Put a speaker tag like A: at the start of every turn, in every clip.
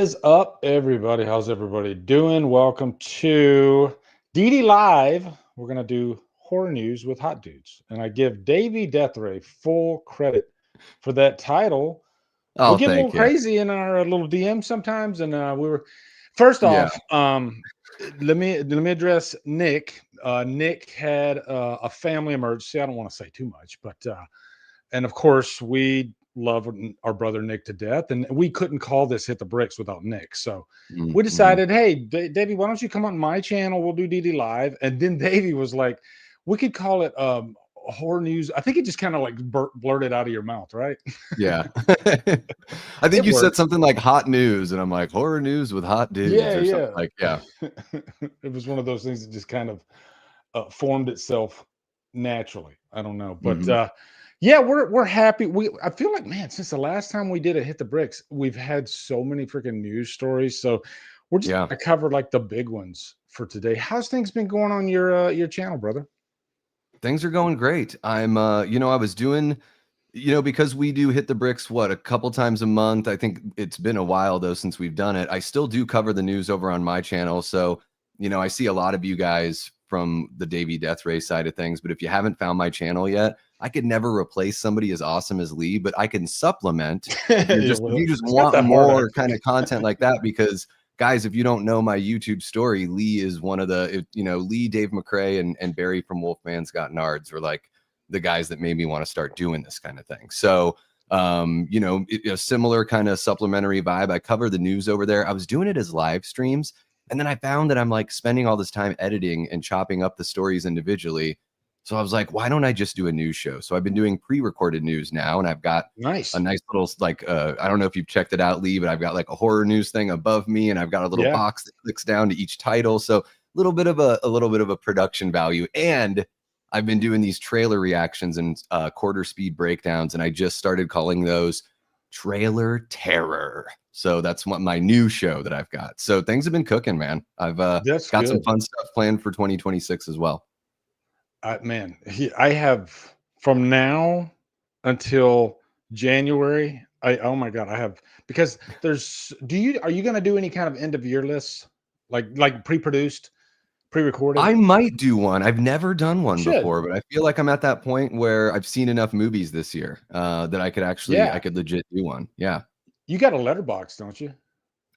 A: Is up, everybody? How's everybody doing? Welcome to DDLive. We're going to do horror news with hot dudes. And I give Davey Deathray full credit for that title. We
B: Oh,
A: get a little
B: thank you.
A: crazy in our little DM sometimes. And we were, first
B: Yeah.
A: off, let me address Nick. Nick had a family emergency. I don't want to say too much, but and of course, we love our brother Nick to death, and we couldn't call this Hit the Bricks without Nick. So we
B: Mhm.
A: decided, hey, Davey, why don't you come on my channel? We'll do DD Live. And then Davey was like, we could call it horror news. I think it just kind of like blurted out of your mouth, right?
B: Yeah. I think
A: It
B: you said
A: worked.
B: something like hot news, and I'm like, horror news with hot dudes
A: Yeah,
B: or something
A: yeah.
B: like, yeah.
A: It was one of those things that just kind of formed itself naturally. I don't know, but
B: Mhm.
A: yeah, we're happy. I feel like, man, since the last time we did a Hit the Bricks, we've had so many freaking news stories. So we're just
B: Yeah.
A: gonna cover like the big ones for today. How's things been going on your channel, brother?
B: Things are going great. I was doing, because we do Hit the Bricks, what, a couple times a month. I think it's been a while though since we've done it. I still do cover the news over on my channel. So, I see a lot of you guys from the Davey Deathray side of things. But if you haven't found my channel yet, I could never replace somebody as awesome as Lee, but I can supplement if
A: Yeah,
B: if
A: well,
B: you just
A: it's not
B: want
A: that hard,
B: more kind
A: actually.
B: of content like that, because guys, if you don't know my YouTube story, Lee is one of Lee, Dave McCray, and Barry from Wolfman's Got Nards were like the guys that made me want to start doing this kind of thing. So, a similar kind of supplementary vibe. I cover the news over there. I was doing it as live streams. And then I found that I'm like spending all this time editing and chopping up the stories individually. So I was like, why don't I just do a news show? So I've been doing pre-recorded news now, and I've got a
A: Nice.
B: nice little I don't know if you've checked it out, Lee, but I've got like a horror news thing above me, and I've got a little
A: Yeah.
B: box that clicks down to each title. So a little bit of a production value. And I've been doing these trailer reactions and quarter speed breakdowns, and I just started calling those Trailer Terror. So that's what my new show that I've got. So things have been cooking, man. I've
A: That's
B: got some
A: good.
B: fun stuff planned for 2026 as well.
A: Man, I have from now until January. Oh my god, I have because there's. Are you going to do any kind of end of year lists, like pre-produced, pre-recorded?
B: I might do one. I've never done
A: You
B: one
A: should.
B: before, but I feel like I'm at that point where I've seen enough movies this year that I
A: Yeah,
B: could legit do one. Yeah,
A: you got a letterbox, don't you?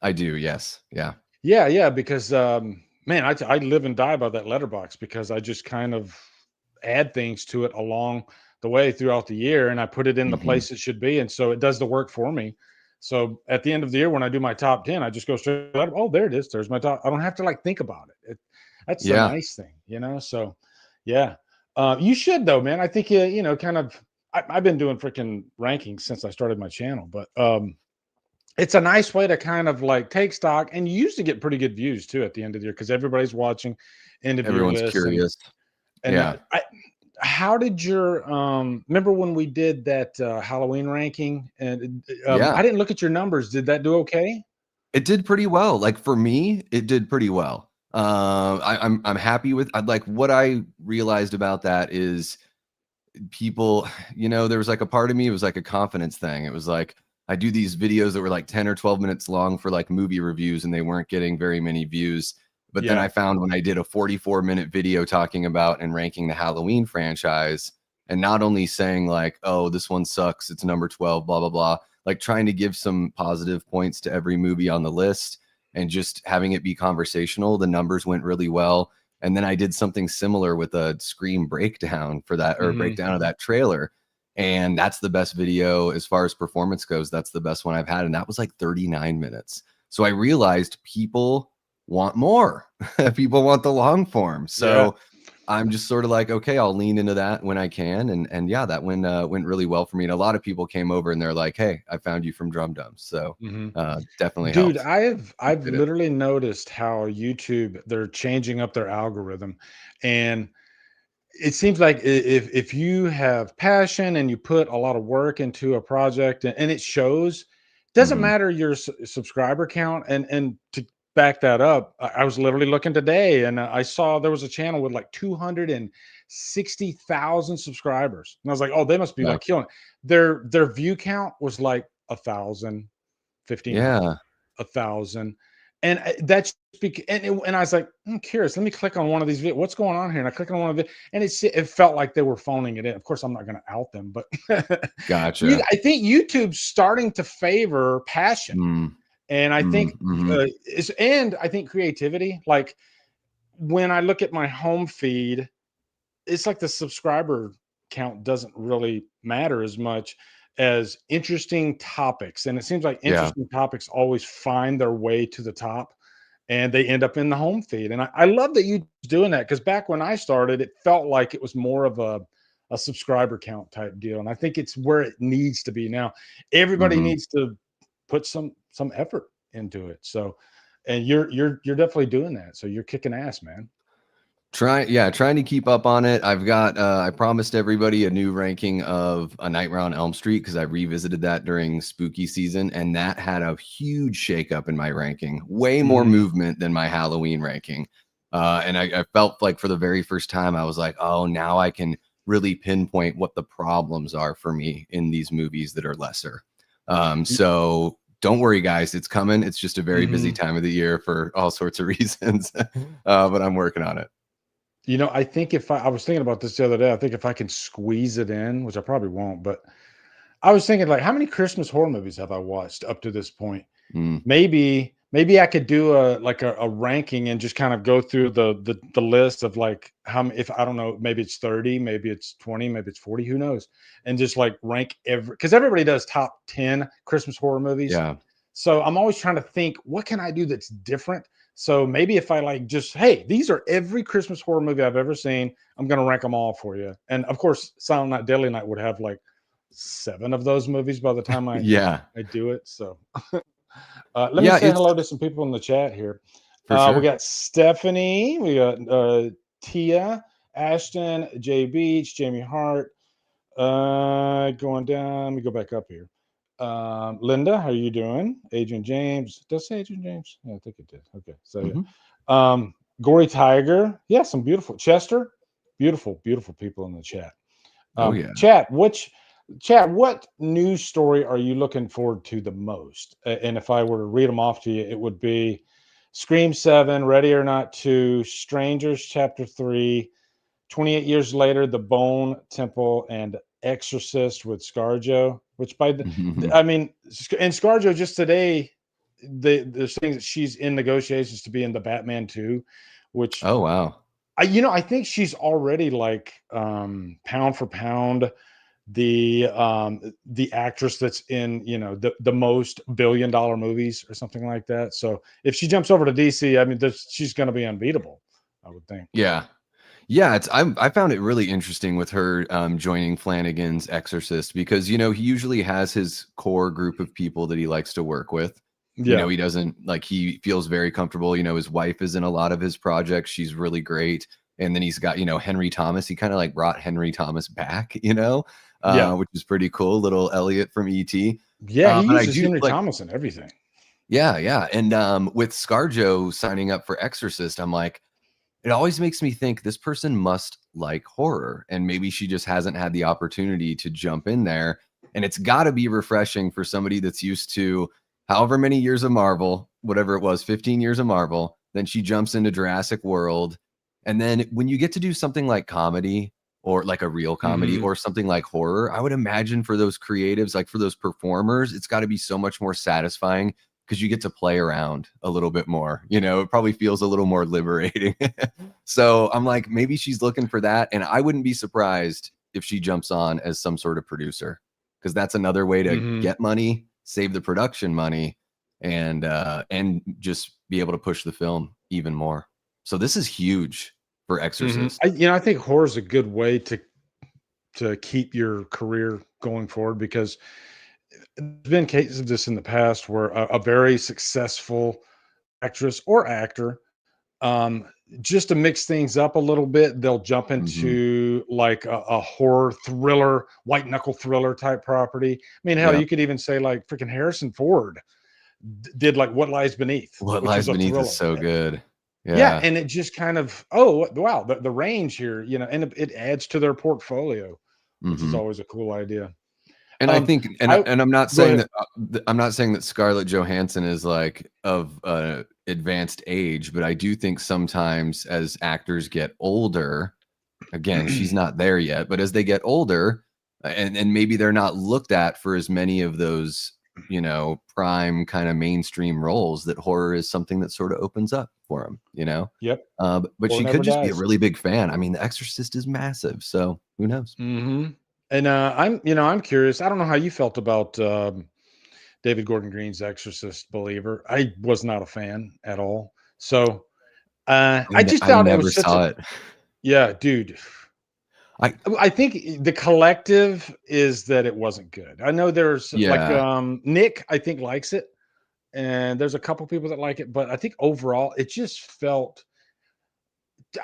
B: I do. Yes. Yeah.
A: Yeah, yeah. Because man, I live and die by that letterbox because I just kind of add things to it along the way throughout the year, and I put it in the
B: Hmm.
A: place it should be, and so it does the work for me. So at the end of the year, when I do my top 10, I just go straight. Oh, there it is. There's my top. I don't have to like think about it. That's the
B: Yeah.
A: nice thing, you know. So yeah, you should though, man. I think kind of. I've been doing freaking rankings since I started my channel, but it's a nice way to kind of like take stock, and you used to get pretty good views too at the end of the year because everybody's watching end of year
B: Everyone's
A: lists
B: curious.
A: and
B: Yeah.
A: how did your remember when we did that Halloween ranking and I
B: Yeah.
A: didn't look at your numbers. Did that do okay?
B: It did pretty well. Like for me, it did pretty well. I'm happy with. I'd like what I realized about that is people, there was like a part of me, it was like a confidence thing. It was like I do these videos that were like 10 or 12 minutes long for like movie reviews, and they weren't getting very many views. But then
A: Yeah.
B: I found when I did a 44-minute video talking about and ranking the Halloween franchise, and not only saying like, oh, this one sucks, it's number 12, blah, blah, blah, like trying to give some positive points to every movie on the list and just having it be conversational, the numbers went really well. And then I did something similar with a Scream breakdown for that, or a
A: Hmm.
B: breakdown of that trailer. And that's the best video as far as performance goes. That's the best one I've had. And that was like 39 minutes. So I realized people want more. People want the long form.
A: Yeah.
B: So I'm just sort of like, okay, I'll lean into that when I can. And yeah, that went really well for me. And a lot of people came over and they're like, hey, I found you from Drumdums. So
A: Hmm.
B: definitely
A: Dude,
B: helps.
A: I've
B: Did it.
A: literally noticed how YouTube, they're changing up their algorithm, and it seems like if you have passion and you put a lot of work into a project and it shows, doesn't
B: Mhm.
A: matter your subscriber count. And to back that up, I was literally looking today and I saw there was a channel with like 260,000 subscribers, and I was like, oh, they must be
B: Yeah.
A: like killing it. Their view count was like 1,000, 1,500.
B: Yeah.
A: 1,000. And that's and I was like, I'm curious. Let me click on one of these videos. What's going on here? And I click on one of it, and it felt like they were phoning it in. Of course, I'm not going to out them, but
B: Gotcha.
A: I think YouTube's starting to favor passion,
B: Mm,
A: and I think
B: mhm.
A: and I think creativity. Like when I look at my home feed, it's like the subscriber count doesn't really matter as much as interesting topics. And it seems like
B: Yeah.
A: interesting topics always find their way to the top and they end up in the home feed. And I love that you doing that because back when I started, it felt like it was more of a subscriber count type deal. And I think it's where it needs to be now. Everybody
B: Mhm.
A: needs to put some effort into it. So and you're definitely doing that. So you're kicking ass, man.
B: Trying to keep up on it. I've got I promised everybody a new ranking of A Nightmare on Elm Street because I revisited that during spooky season, and that had a huge shakeup in my ranking. Way more
A: Mhm.
B: movement than my Halloween ranking. And I felt like for the very first time, I was like, oh, now I can really pinpoint what the problems are for me in these movies that are lesser. So don't worry, guys, it's coming. It's just a very busy
A: Mhm.
B: time of the year for all sorts of reasons, but I'm working on it.
A: I think if I was thinking about this the other day, I think if I can squeeze it in, which I probably won't, but I was thinking like, how many Christmas horror movies have I watched up to this point?
B: Mm.
A: Maybe I could do a ranking and just kind of go through the list of like if I don't know, maybe it's 30, maybe it's 20, maybe it's 40, who knows? And just like rank because everybody does top 10 Christmas horror movies.
B: Yeah.
A: So I'm always trying to think, what can I do that's different? So maybe if I like just, hey, these are every Christmas horror movie I've ever seen, I'm going to rank them all for you. And of course, Silent Night, Deadly Night would have like 7 of those movies by the time
B: Yeah.
A: I do it. So let me
B: Yeah,
A: say
B: it's
A: hello to some people in the chat here.
B: for
A: We
B: sure.
A: got Stephanie, we got Tia, Ashton, Jay Beach, Jamie Hart. Going down, let me go back up here. Linda, how are you doing? Adrian James. Does it say Adrian James? Yeah, I think it did. Okay. So yeah.
B: Mhm.
A: Gory Tiger. Yeah, some beautiful Chester. Beautiful, beautiful people in the chat.
B: Oh, yeah.
A: Chat, what news story are you looking forward to the most? And if I were to read them off to you, it would be Scream 7, Ready or Not 2, Strangers Chapter 3, 28 years later, The Bone Temple, and Exorcist with ScarJo. Which
B: Mhm.
A: I mean, and ScarJo just today, they're saying that she's in negotiations to be in the Batman 2, which
B: Oh, wow.
A: I think she's already like pound for pound the actress that's in the most billion-dollar movies or something like that. So if she jumps over to DC, I mean, she's going to be unbeatable, I would think.
B: Yeah. Yeah, I found it really interesting with her joining Flanagan's Exorcist because he usually has his core group of people that he likes to work with.
A: Yeah.
B: He doesn't like he feels very comfortable. His wife is in a lot of his projects. She's really great. And then he's got, Henry Thomas. He kind of like brought Henry Thomas back,
A: Yeah.
B: which is pretty cool. Little Elliot from ET.
A: Yeah, he
B: But I
A: uses
B: do
A: Henry
B: like,
A: Thomas and everything.
B: yeah, yeah. And with ScarJo signing up for Exorcist, I'm like, it always makes me think this person must like horror, and maybe she just hasn't had the opportunity to jump in there. And it's got to be refreshing for somebody that's used to however many years of Marvel, whatever it was, 15 years of Marvel. Then she jumps into Jurassic World. And then when you get to do something like comedy or like a real comedy
A: Mhm.
B: or something like horror, I would imagine for those creatives, like for those performers, it's got to be so much more satisfying because you get to play around a little bit more. It probably feels a little more liberating. So I'm like, maybe she's looking for that. And I wouldn't be surprised if she jumps on as some sort of producer, because that's another way to
A: Mhm.
B: get money, save the production money, and just be able to push the film even more. So this is huge for
A: Mhm.
B: Exorcist.
A: I think horror is a good way to keep your career going forward because there's been cases of this in the past where a very successful actress or actor, um, just to mix things up a little bit, they'll jump
B: Hmm.
A: into like a horror thriller, white knuckle thriller type property. I mean, hell,
B: Yeah.
A: you could even say like freaking Harrison Ford did like What Lies Beneath,
B: What
A: which was
B: Lies
A: a
B: Beneath is
A: thriller.
B: so good.
A: Yeah,
B: Yeah.
A: and it just kind of, oh wow, the range here, and it adds to their portfolio, which is
B: Hmm.
A: always a cool idea.
B: And I think, and I'm not
A: Go
B: saying
A: ahead.
B: that I'm not saying that Scarlett Johansson is like of advanced age, but I do think sometimes as actors get older, again, she's not there yet, but as they get older, and maybe they're not looked at for as many of those, you know, prime kind of mainstream roles, that horror is something that sort of opens up for them, you know.
A: Yep.
B: But
A: Or
B: she
A: never
B: could just be a
A: dies.
B: really big fan. I mean, The Exorcist is massive, so who knows?
A: And I'm curious. I don't know how you felt about David Gordon Green's Exorcist Believer. I was not a fan at all. So I just
B: I
A: thought it
B: never
A: was such a
B: saw it.
A: yeah, dude.
B: I
A: I think the collective is that it wasn't good. I know there's like
B: Yeah.
A: Nick, I think likes it, and there's a couple people that like it, but I think overall it just felt.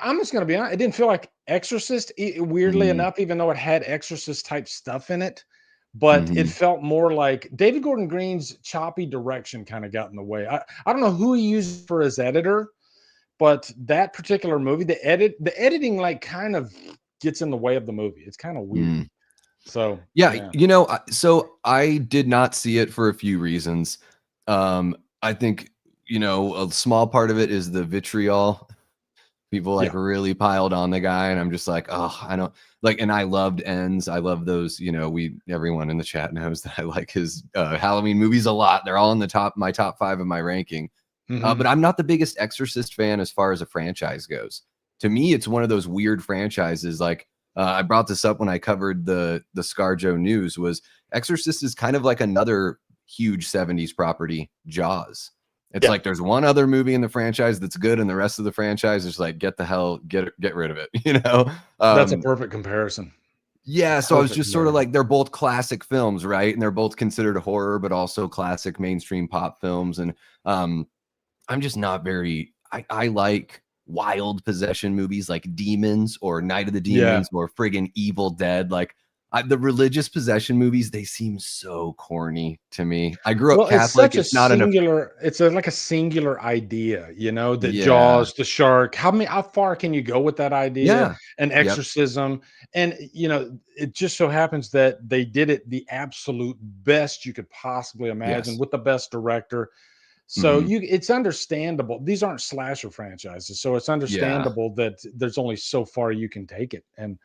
A: I'm just gonna be honest. It didn't feel like Exorcist. Weirdly
B: Mm,
A: enough, even though it had Exorcist type stuff in it, but it
B: mhm.
A: felt more like David Gordon Green's choppy direction kind of got in the way. I don't know who he used for his editor, but that particular movie, the editing like kind of gets in the way of the movie. It's kind of weird.
B: Mm.
A: So
B: Yeah,
A: yeah,
B: you know, so I did not see it for a few reasons. I think, you know, a small part of it is the vitriol. People like
A: yeah,
B: really piled on the guy, and I'm just like, oh, I don't like. And I loved Ends. I love those. You know, everyone in the chat knows that I like his Halloween movies a lot. They're all in the my top 5 of my ranking. But
A: hmm
B: I'm not the biggest Exorcist fan as far as a franchise goes. To me, it's one of those weird franchises. Like I brought this up when I covered the ScarJo news. Was Exorcist is kind of like another huge '70s property, Jaws. It's
A: yeah.
B: like there's one other movie in the franchise that's good, and the rest of the franchise is like get rid of it. You know?
A: That's a perfect comparison.
B: Yeah, so I was
A: Perfect
B: just sort of
A: comparison.
B: like they're both classic films, right? And they're both considered horror, but also classic mainstream pop films. And I'm just not very. I like wild possession movies like Demons or Night of the
A: Yeah.
B: Demons or friggin' Evil Dead. Like the religious possession movies, they seem so corny to me. I grew up
A: Well, it's
B: Catholic.
A: such a
B: It's not enough.
A: singular it's a like a singular idea, that
B: Yeah,
A: Jaws, the shark, how far can you go with that idea?
B: yeah,
A: An
B: yep,
A: exorcism, and, it just so happens that they did it the absolute best you could possibly imagine
B: yes,
A: with the best director. So
B: hmm,
A: it's understandable. These aren't slasher franchises, so it's
B: yeah.
A: understandable that there's only so far you can take it, and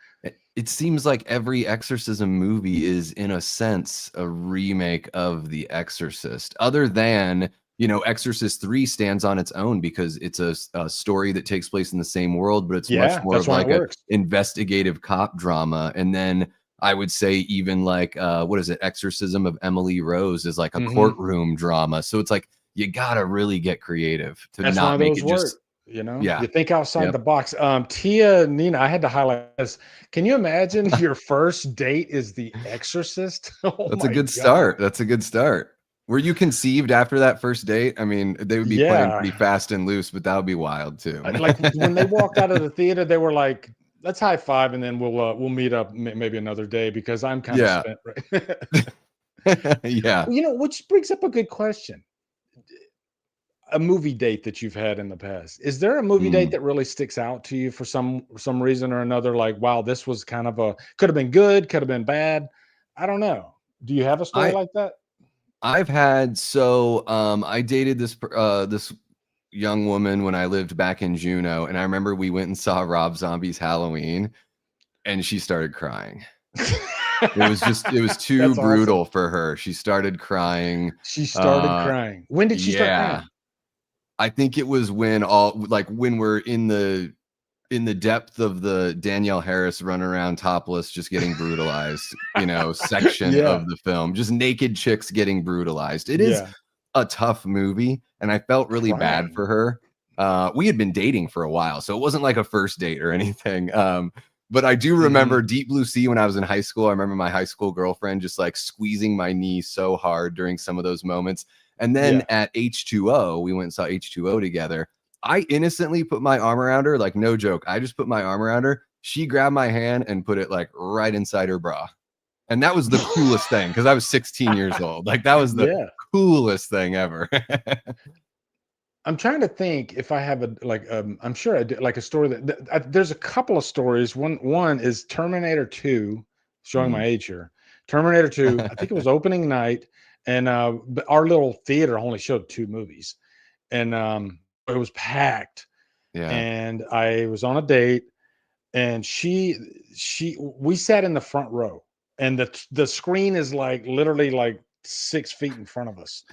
B: It seems like every exorcism movie is in a sense a remake of The Exorcist, other than, you know, Exorcist 3 stands on its own because it's a story that takes place in the same world, but it's much
A: yeah,
B: more
A: that's
B: of
A: why it
B: like a
A: works.
B: investigative cop drama. And then I would say even like what is it, Exorcism of Emily Rose is like a
A: Mhm.
B: courtroom drama, so it's like you gotta really get creative to
A: That's why
B: not make
A: those
B: it
A: work,
B: just
A: You
B: yeah,
A: think outside
B: yep.
A: the box. Tia, Nina, I had to highlight this. Can you imagine your first date is The Exorcist? Oh
B: That's a
A: my
B: good
A: god.
B: start. That's a good start. Were you conceived after that first date? I mean, they would be playing
A: Yeah.
B: pretty fast and loose, but that would be wild too.
A: Like when they walked out of the theater, they were like, "Let's high five and then we'll meet up maybe another day because I'm kind of
B: Yeah.
A: spent right."
B: Yeah.
A: Which brings up a good question. A movie date that you've had in the past. Is there a movie date
B: Mm.
A: that really sticks out to you for some reason or another? Like, wow, this was kind of a could have been good, could have been bad. I don't know. Do you have a story
B: I
A: like that?
B: I've had I dated this young woman when I lived back in Juneau, and I remember we went and saw Rob Zombie's Halloween, and she started crying. It was too
A: That's awesome.
B: brutal for her. She started crying.
A: She started
B: Uh
A: crying. When did she start
B: yeah.
A: crying?
B: I think it was when when we're in the depth of the Danielle Harris run around topless, just getting brutalized, you know, section
A: Yeah,
B: of the film, just naked chicks getting brutalized. It is
A: yeah,
B: a tough movie, and I felt really bad
A: crying.
B: for her. We had been dating for a while, so it wasn't like a first date or anything. But I do remember
A: Mhm.
B: Deep Blue Sea when I was in high school. I remember my high school girlfriend just like squeezing my knee so hard during some of those moments. And then
A: Yeah.
B: at H2O, we went and saw H2O together. I innocently put my arm around her, like no joke. I just put my arm around her. She grabbed my hand and put it like right inside her bra. And that was the coolest thing because I was 16 years old. Like that was the
A: Yeah.
B: coolest thing ever.
A: I'm trying to think if I have I'm sure I do, like a story there's a couple of stories. One is Terminator 2, showing my
B: Mm,
A: age here. Terminator 2. I think it was opening night, and but our little theater only showed 2 movies, and it was packed.
B: Yeah.
A: And I was on a date, and we sat in the front row, and the screen is like literally like 6 feet in front of us.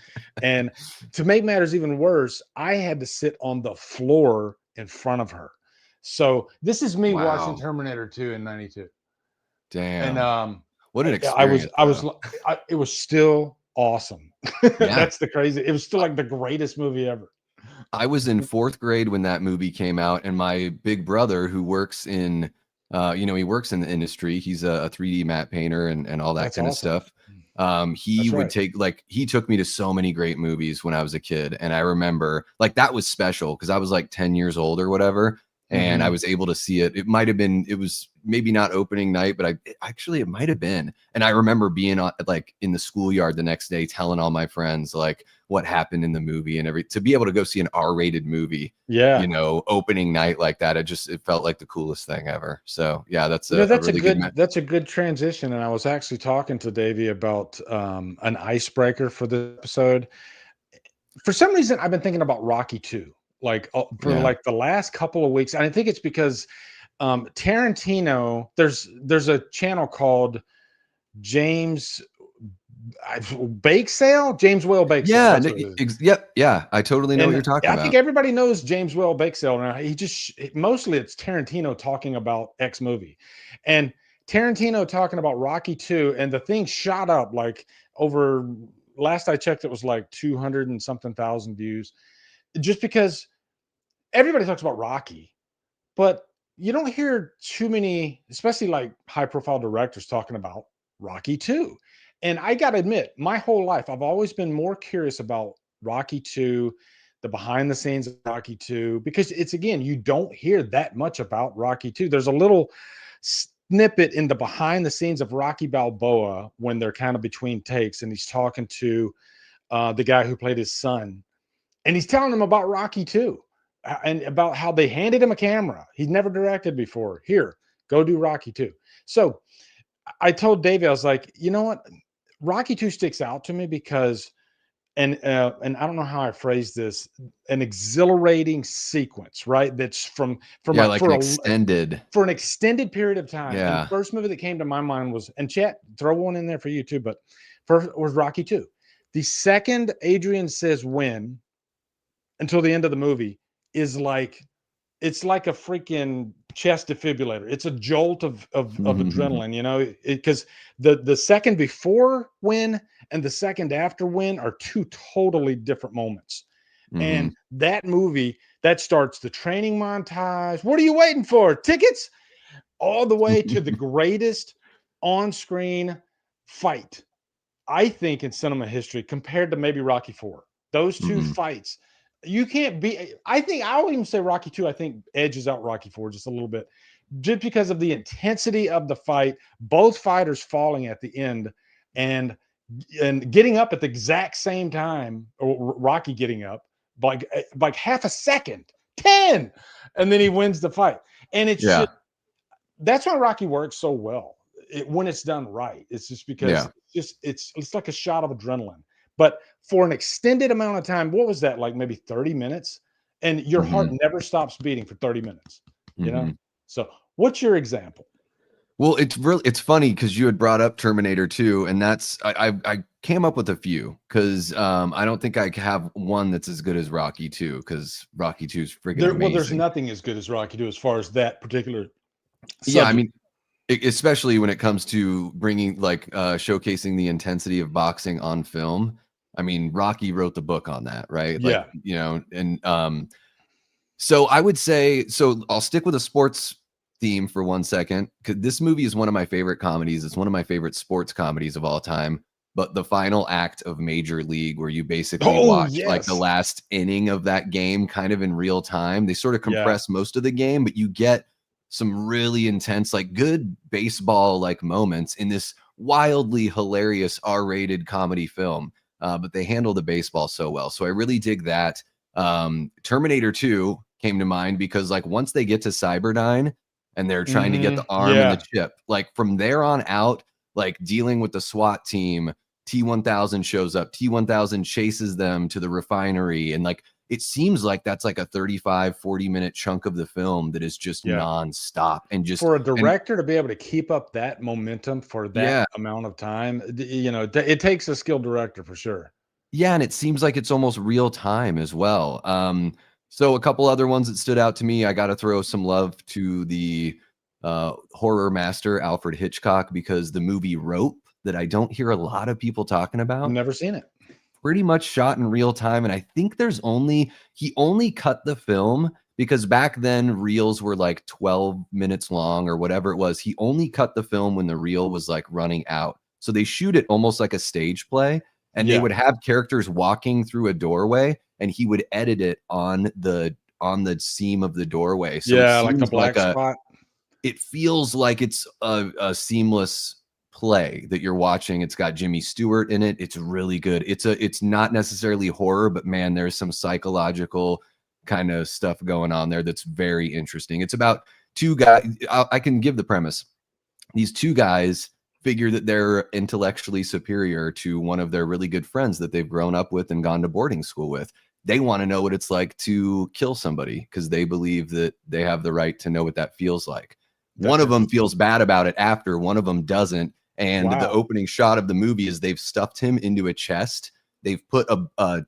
A: And to make matters even worse, I had to sit on the floor in front of her. So this is me watching
B: Wow.
A: Terminator 2 in 92. And
B: Damn. What an
A: I was
B: experience.
A: I was it was still awesome.
B: Yeah.
A: That's the crazy. It was still like the greatest movie ever.
B: I was in 4th grade when that movie came out, and my big brother, who works in, he works in the industry. He's a 3D matte painter and all that
A: That's
B: kind of
A: awesome.
B: stuff. He
A: That's
B: would
A: right.
B: take he took me to so many great movies when I was a kid, and I remember like that was special because I was like 10 years old or whatever, and I was able to see it. It was maybe not opening night, but it might have been. And I remember being like in the schoolyard the next day telling all my friends like what happened in the movie and to be able to go see an R-rated movie,
A: Yeah.
B: opening night like that. It felt like the coolest thing ever. So yeah, that's a really good
A: that's a good transition. And I was actually talking to Davey about an icebreaker for this episode. For some reason, I've been thinking about Rocky 2, like for
B: Yeah.
A: like the last couple of weeks. And I think it's because Tarantino, there's a channel called James Bake Sale, James Will Bake Sale.
B: Yeah.
A: That's what it is.
B: Yep. Yeah. I totally know what
A: And
B: you're talking
A: I think
B: about.
A: everybody knows James Will Bake Sale now. Mostly it's Tarantino talking about X movie, and Tarantino talking about Rocky 2, and the thing shot up like over. Last I checked, it was like 200 and something thousand views, just because everybody talks about Rocky, but you don't hear too many, especially like high profile directors talking about Rocky 2. And I got to admit, my whole life, I've always been more curious about Rocky 2, the behind the scenes of Rocky 2, because it's again, you don't hear that much about Rocky 2. There's a little snippet in the behind the scenes of Rocky Balboa when they're kind of between takes, and he's talking to the guy who played his son, and he's telling him about Rocky 2 and about how they handed him a camera he'd never directed before. Here, go do Rocky 2. So I told Davey, I was like, you know what? Rocky 2 sticks out to me because, and I don't know how I phrase this, an exhilarating sequence, right? That's from
B: Yeah.
A: a
B: Like an extended.
A: for an extended period of time. And the
B: Yeah.
A: first movie that came to my mind was, and chat, throw one in there for you too, but first was Rocky 2. The second Adrian says win until the end of the movie is like, it's like a freaking chest defibrillator. It's a jolt of adrenaline, because the second before win and the second after win are 2 totally different moments. And that movie, that starts the training montage. What are you waiting for? Tickets? All the way to the greatest on-screen fight, I think, in cinema history, compared to maybe Rocky 4. Those 2 fights, you can't be. I think I'll even say Rocky 2, I think, edges out Rocky 4 just a little bit, just because of the intensity of the fight, both fighters falling at the end and getting up at the exact same time, or Rocky getting up like half a second, 10, and then he wins the fight. And it's
B: Yeah.
A: just, that's why Rocky works so well when it's done right. It's just because it's like a shot of adrenaline. But for an extended amount of time, what was that, like maybe 30 minutes? And your heart never stops beating for 30 minutes, So what's your example?
B: Well, it's funny because you had brought up Terminator 2, and that's I came up with a few because I don't think I have one that's as good as Rocky 2 because Rocky 2 is friggin' amazing.
A: Well, there's nothing as good as Rocky 2 as far as that particular subject.
B: Yeah, I mean, especially when it comes to bringing showcasing the intensity of boxing on film. I mean, Rocky wrote the book on that, right?
A: Yeah.
B: And so I would say, so I'll stick with a sports theme for 1 second, because this movie is one of my favorite comedies. It's one of my favorite sports comedies of all time. But the final act of Major League, where you basically watch like the last inning of that game kind of in real time. They sort of compress most of the game, but you get some really intense, like good baseball like moments in this wildly hilarious R-rated comedy film. But they handle the baseball so well. So I really dig that. Terminator 2 came to mind because like once they get to Cyberdyne and they're trying to get the arm and the chip, like from there on out, like dealing with the SWAT team. T-1000 shows up. T-1000 chases them to the refinery, and like it seems like that's like a 35-40 minute chunk of the film that is just nonstop, and just
A: for a director to be able to keep up that momentum for that amount of time, you know, it takes a skilled director for sure.
B: Yeah, and it seems like it's almost real time as well. So a couple other ones that stood out to me, I got to throw some love to the horror master Alfred Hitchcock, because the movie Rope, that I don't hear a lot of people talking about,
A: Never seen it.
B: pretty much shot in real time. And I think he only cut the film because back then reels were like 12 minutes long or whatever it was. He only cut the film when the reel was like running out. So they shoot it almost like a stage play, and they would have characters walking through a doorway, and he would edit it on the seam of the doorway. So
A: like the black spot.
B: It feels like it's a seamless play that you're watching. It's got Jimmy Stewart in it. It's really good. It's not necessarily horror, but man, there's some psychological kind of stuff going on there that's very interesting. It's about two guys. I can give the premise. These two guys figure that they're intellectually superior to one of their really good friends that they've grown up with and gone to boarding school with. They want to know what it's like to kill somebody because they believe that they have the right to know what that feels like. One of them feels bad about it after, one of them doesn't. And the opening shot of the movie is they've stuffed him into a chest. They've put a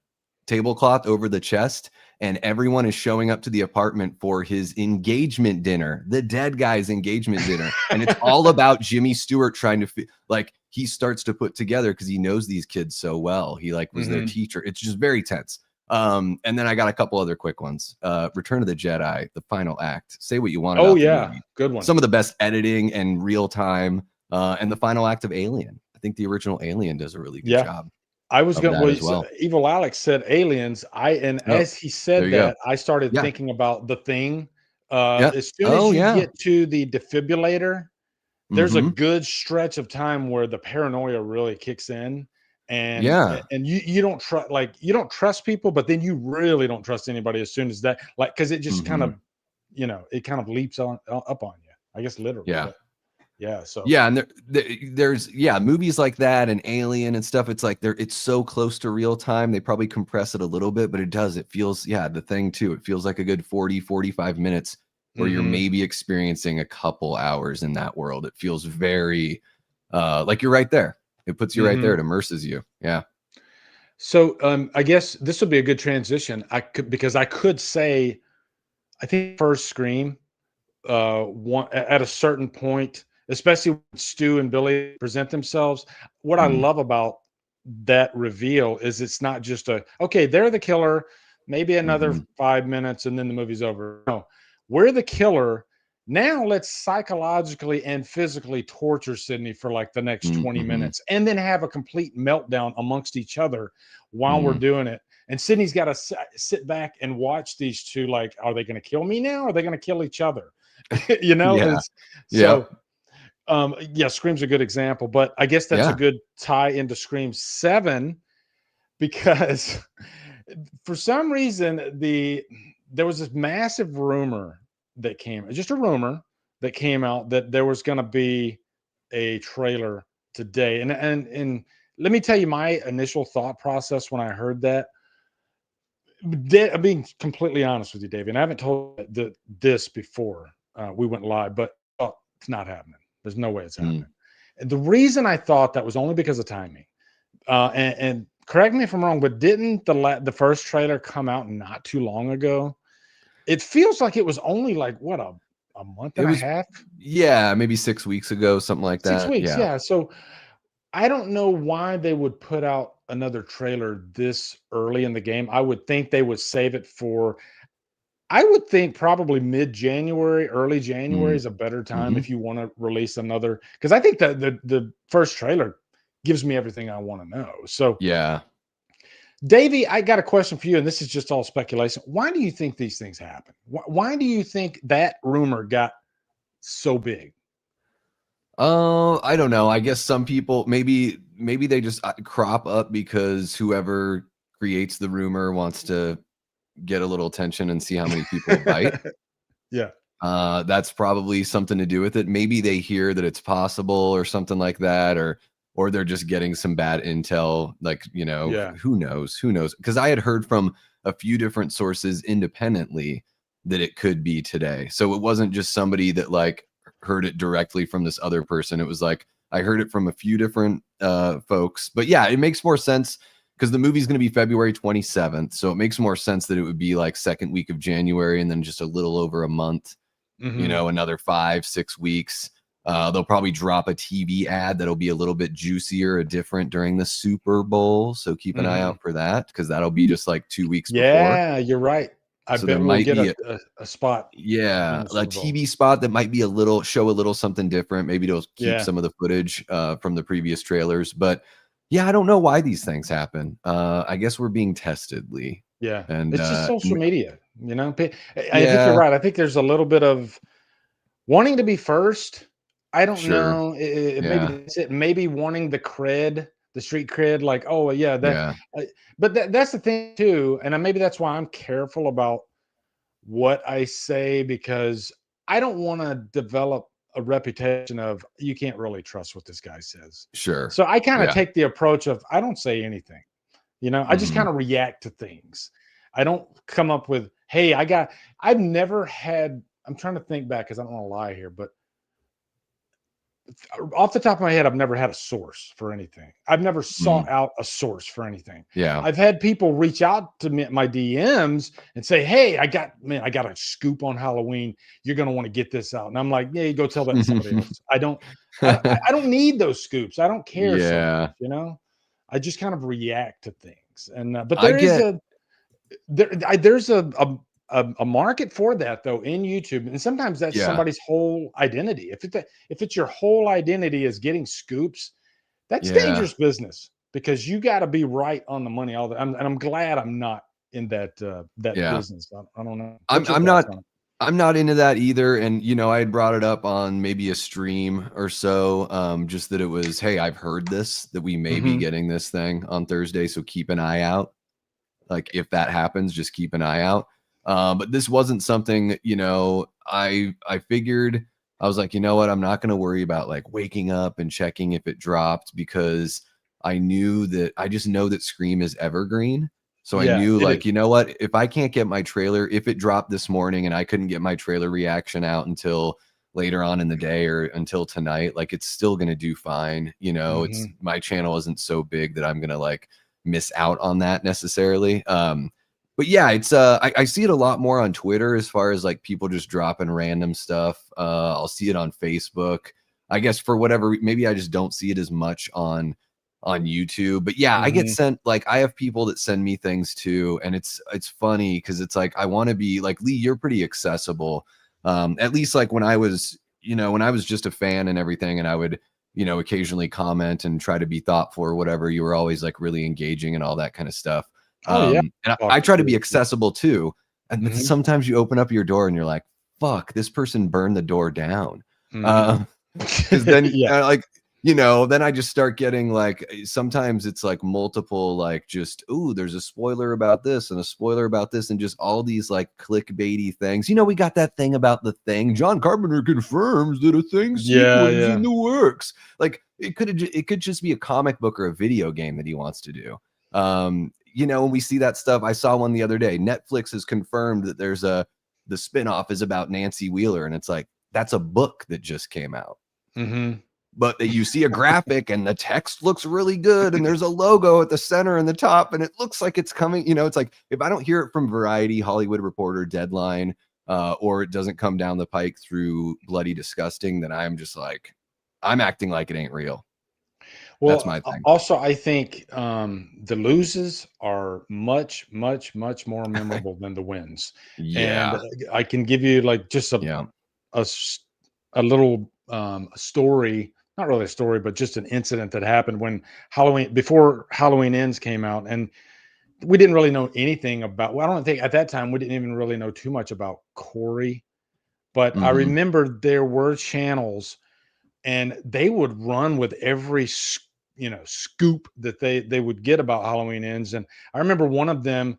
B: tablecloth over the chest, and everyone is showing up to the apartment for his engagement dinner, the dead guy's engagement dinner. And it's all about Jimmy Stewart trying to like, he starts to put together because he knows these kids so well. He like was their teacher. It's just very tense. And then I got a couple other quick ones. Return of the Jedi, the final act. Say what you want about the movie.
A: Good one.
B: Some of the best editing and real time. And the final act of Alien. I think the original Alien does a really good job.
A: I was going to, well, Evil Alex said Aliens. As he said that, I started thinking about The Thing. As soon as you get to the defibrillator, there's a good stretch of time where the paranoia really kicks in. And you don't trust, like, you don't trust people, but then you really don't trust anybody as soon as that, like, because it just kind of, you know, it kind of leaps up on you, I guess, literally. And
B: there's movies like that and Alien and stuff. It's like it's so close to real time. They probably compress it a little bit, but it feels The Thing too. It feels like a good 40-45 minutes where you're maybe experiencing a couple hours in that world. It feels very like you're right there. It puts you right there. It immerses you. Yeah.
A: So I guess this would be a good transition. Because I could say, I think first Scream, at a certain point, especially when Stu and Billy present themselves, what I love about that reveal is it's not just okay, they're the killer, maybe another 5 minutes and then the movie's over. No, we're the killer. Now let's psychologically and physically torture Sydney for like the next 20 minutes and then have a complete meltdown amongst each other while we're doing it. And Sydney's got to sit back and watch these two, like, are they going to kill me now? Or are they going to kill each other? You know? Scream's a good example, but I guess that's a good tie into Scream 7 because for some reason there was this massive rumor that came out that there was going to be a trailer today. And let me tell you my initial thought process when I heard that. I'm being completely honest with you, Davey, and I haven't told this before we went live, but it's not happening. There's no way it's happening. And the reason I thought that was only because of timing. And correct me if I'm wrong, but didn't the first trailer come out not too long ago? It feels like it was only like what a month and a half.
B: Yeah, maybe 6 weeks ago, something like that.
A: 6 weeks, yeah. So I don't know why they would put out another trailer this early in the game. I would think they would save it for, I would think probably mid-January, early January is a better time if you want to release another, because I think that the first trailer gives me everything I want to know. So
B: yeah.
A: Davey, I got a question for you, and this is just all speculation. Why do you think these things happen? Why do you think that rumor got so big?
B: I don't know. I guess some people maybe they just crop up because whoever creates the rumor wants to get a little attention and see how many people bite.
A: Yeah.
B: That's probably something to do with it. Maybe they hear that it's possible or something like that, or they're just getting some bad intel. Like, you know,
A: Yeah.
B: who knows? Who knows? Because I had heard from a few different sources independently that it could be today. So it wasn't just somebody that like heard it directly from this other person. It was like I heard it from a few different folks. But yeah, it makes more sense because the movie's going to be February 27th. So it makes more sense that it would be like second week of January and then just a little over a month, you know, another 5-6 weeks. They'll probably drop a TV ad that'll be a little bit juicier or different during the Super Bowl. So keep an eye out for that because that'll be just like 2 weeks before.
A: Yeah, you're right. I
B: So there
A: bet we'll
B: might
A: get
B: be
A: a spot.
B: yeah,
A: In the
B: a
A: Super Bowl.
B: TV spot that might be a little show a little something different. Maybe it'll keep
A: Yeah.
B: some of the footage from the previous trailers. But yeah, I don't know why these things happen. I guess we're being tested, Lee.
A: Yeah.
B: And
A: It's just social media, you know. I think you're
B: yeah,
A: right. I think there's a little bit of wanting to be first. I don't
B: sure.
A: know. Maybe
B: Yeah,
A: that's it. Maybe wanting the cred, the street cred, like, oh yeah, that.
B: yeah,
A: But that's the thing too, and maybe that's why I'm careful about what I say because I don't want to develop a reputation of you can't really trust what this guy says.
B: sure.
A: So I kind of
B: Yeah.
A: take the approach of I don't say anything. You know, I just
B: Mhm.
A: kind of react to things. I don't come up with, hey, I've never had, I'm trying to think back because I don't want to lie here, but off the top of my head, I've never had a source for anything. I've never
B: Mhm.
A: sought out a source for anything.
B: Yeah.
A: I've had people reach out to me, my DMs, and say, "Hey, I got a scoop on Halloween. You're going to want to get this out." And I'm like, "Yeah, you go tell that to somebody else." I don't need those scoops. I don't care so much,
B: Yeah.
A: you know. I just kind of react to things, and but
B: I
A: there is
B: get
A: there's a market for that though in YouTube, and sometimes that's
B: yeah.
A: somebody's whole identity. If it's your whole identity is getting scoops, that's
B: Yeah.
A: dangerous business because you got to be right on the money all the. And I'm glad I'm not in that
B: Yeah.
A: business. I don't know.
B: I'm
A: What's your
B: I'm
A: thoughts
B: not
A: on it?
B: I'm not into that either. And you know, I had brought it up on maybe a stream or so. Just that it was, hey, I've heard this, that we may be
A: Hmm.
B: getting this thing on Thursday. So keep an eye out. Like if that happens, just keep an eye out. But this wasn't something, you know, I figured I was like, you know what, I'm not gonna worry about like waking up and checking if it dropped because I just know that Scream is evergreen. So I
A: Yeah,
B: knew
A: it
B: like,
A: is.
B: you know what, if I can't get my trailer, if it dropped this morning and I couldn't get my trailer reaction out until later on in the day or until tonight, like it's still gonna do fine. You know, it's
A: Hmm.
B: my channel isn't so big that I'm gonna like miss out on that necessarily. But yeah, it's I see it a lot more on Twitter as far as like people just dropping random stuff. I'll see it on Facebook. I guess for whatever maybe I just don't see it as much on YouTube. But yeah, I get
A: Hmm.
B: sent like I have people that send me things too, and it's funny because it's like I want to be like Lee, you're pretty accessible. At least like when I was, you know, when I was just a fan and everything, and I would, you know, occasionally comment and try to be thoughtful or whatever. You were always like really engaging and all that kind of stuff.
A: Oh yeah,
B: And I
A: talking
B: try to
A: to
B: be
A: it. Yeah.
B: accessible too. And then
A: Hmm.
B: sometimes you open up your door and you're like, fuck, this person burned the door down.
A: Hmm.
B: Because then,
A: Yeah.
B: like, you know, then I just start getting like, sometimes it's like multiple, like, just, ooh, there's a spoiler about this and a spoiler about this, and just all these like clickbaity things. You know, we got that thing about the thing. John Carpenter confirms that a thing
A: Yeah.
B: sequel's
A: Yeah.
B: in the works. Like, it could just be a comic book or a video game that he wants to do. You know, when we see that stuff, I saw one the other day. Netflix has confirmed that the spinoff is about Nancy Wheeler, and it's like that's a book that just came out.
A: Hmm.
B: But that you see a graphic and the text looks really good, and there's a logo at the center and the top, and it looks like it's coming. You know, it's like if I don't hear it from Variety, Hollywood Reporter, Deadline, or it doesn't come down the pike through Bloody Disgusting, then I'm just like, I'm acting like it ain't real. That's
A: Well,
B: my thing.
A: also, I think the loses are much, much, much more memorable than the wins. And
B: Yeah.
A: I can give you like just
B: Yeah.
A: a, s- a little story, not really a story, but just an incident that happened when before Halloween Ends came out. And we didn't really know anything about, well, I don't think at that time we didn't even really know too much about Corey. But I
B: Hmm.
A: remember there were channels and they would run with every scoop that they would get about Halloween Ends. And I remember one of them,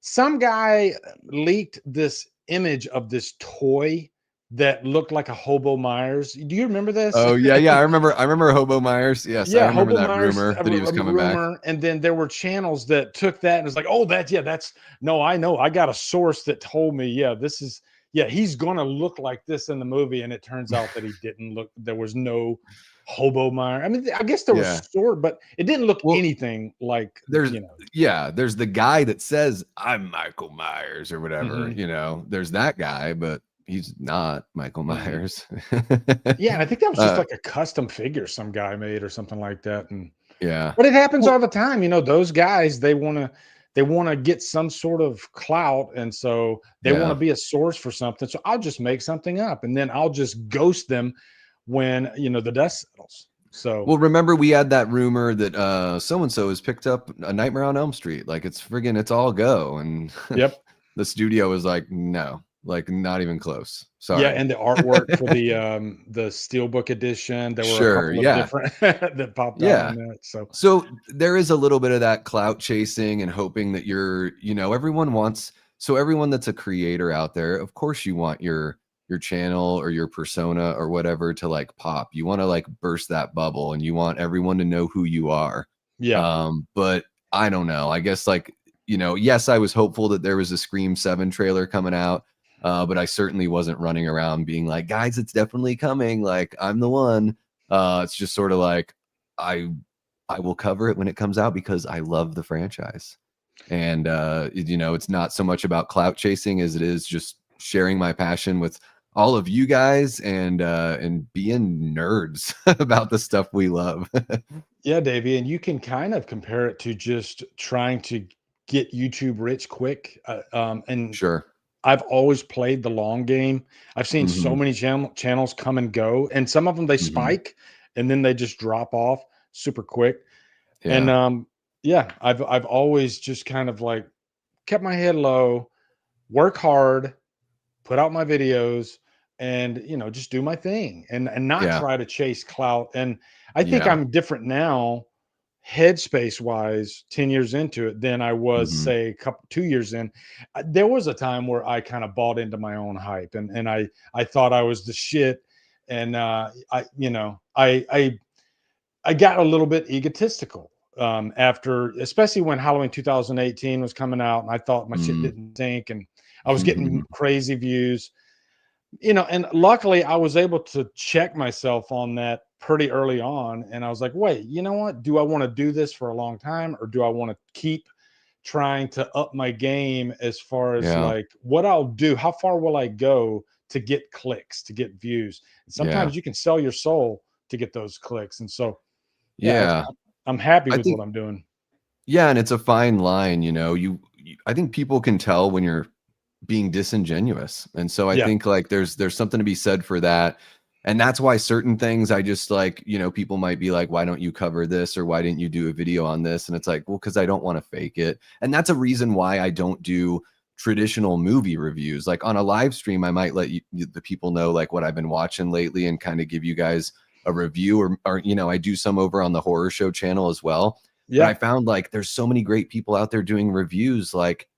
A: some guy leaked this image of this toy that looked like a Hobo Myers. Do you remember this?
B: Oh yeah, yeah. I remember Hobo Myers. Yes, I
A: Yeah,
B: remember
A: Hobo
B: that
A: Myers,
B: rumor that he was coming back.
A: rumor, and then there were channels that took that and was like, "Oh, that's no, I know, I got a source that told me, yeah, this is, yeah, he's gonna look like this in the movie," and it turns out that he didn't look. There was no Hobo Myers. I mean, I guess there was
B: Yeah.
A: sort, but it didn't look
B: Well,
A: anything like,
B: there's
A: you know.
B: yeah, there's the guy that says I'm Michael Myers or whatever,
A: Mhm,
B: you know. There's that guy, but he's not Michael
A: mhm.
B: Myers.
A: Yeah, and I think that was just
B: uh,
A: like a custom figure some guy made or something like that, and
B: yeah.
A: but it happens
B: Well,
A: all the time, you know, those guys, they wanna get some sort of clout, and so they wanna
B: yeah.
A: be a source for something, so I'll just make something up, and then I'll just ghost them when, you know, the dust settles. So,
B: Well, remember we had that rumor that so and so has picked up A Nightmare on Elm Street, like it's all go, and
A: yep.
B: the studio was like, no, like not even close.
A: Yeah,
B: Sorry.
A: and the artwork for the Steelbook edition, there were a
B: Sure,
A: couple of
B: yeah,
A: different that popped out
B: yeah.
A: on that, so
B: So there is a little bit of that clout chasing and hoping that you're, you know, everyone wants. So everyone that's a creator out there, of course, you want your channel or your persona or whatever to like pop. You want to like burst that bubble, and you want everyone to know who you are.
A: yeah.
B: But I don't know. I guess like, you know, yes, I was hopeful that there was a Scream 7 trailer coming out. But I certainly wasn't running around being like, guys, it's definitely coming. Like I'm the one. It's just sort of like I I will cover it when it comes out because I love the franchise. And you know, it's not so much about clout chasing as it is just sharing my passion with all of you guys and being nerds about the stuff we love.
A: Yeah, Davey, and you can kind of compare it to just trying to get YouTube rich quick, and
B: Sure.
A: I've always played the long game. I've seen so
B: Hmm.
A: many channels come and go, and some of them they
B: Hmm.
A: spike and then they just drop off super quick. And
B: Yeah.
A: yeah, I've always just kind of like kept my head low, work hard, put out my videos, and you know, just do my thing and not
B: Yeah.
A: try to chase clout. And I think
B: Yeah.
A: I'm different now, headspace wise, 10 years into it than I was,
B: Hmm.
A: say, a couple 2 years in. There was a time where I kind of bought into my own hype, and I thought I was the shit. And I, you know, I got a little bit egotistical after, especially when Halloween 2018 was coming out, and I thought my shit
B: Mm.
A: didn't sink, and I was getting crazy views, you know. And luckily, I was able to check myself on that pretty early on, and I was like, wait, you know what? Do I want to do this for a long time, or do I want to keep trying to up my game as far as
B: Yeah.
A: like what I'll do? How far will I go to get clicks, to get views? And
B: Yeah.
A: sometimes you can sell your soul to get those clicks, and so yeah,
B: Yeah.
A: I'm happy
B: I
A: with what
B: think
A: I'm doing.
B: yeah, and it's a fine line, you know. I think people can tell when you're being disingenuous. And so I
A: Yeah.
B: think like there's something to be said for that. And that's why certain things I just like, you know, people might be like, why don't you cover this? Or why didn't you do a video on this? And it's like, well, because I don't want to fake it. And that's a reason why I don't do traditional movie reviews. Like on a live stream, I might let the people know like what I've been watching lately and kind of give you guys a review or, you know, I do some over on the horror show channel as well. But I
A: Yeah.
B: found like there's so many great people out there doing reviews. Like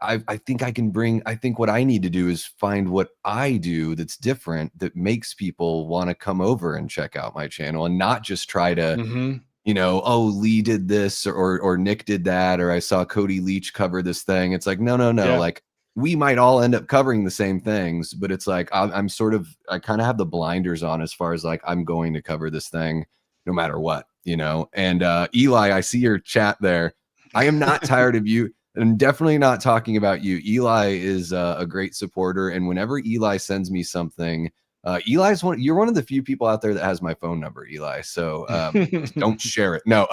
B: I think I can bring, I think what I need to do is find what I do that's different that makes people want to come over and check out my channel and not just try to,
A: Mhm.
B: you know, oh, Lee did this or Nick did that, or I saw Cody Leach cover this thing. It's like, no, no, no.
A: Yeah.
B: Like we might all end up covering the same things, but it's like I'm sort of, I kind of have the blinders on as far as like I'm going to cover this thing no matter what, you know. And Eli, I see your chat there. I am not tired of you. I'm definitely not talking about you. Eli is a great supporter, and whenever Eli sends me something, Eli's you're one of the few people out there that has my phone number, Eli. So just don't share it. No,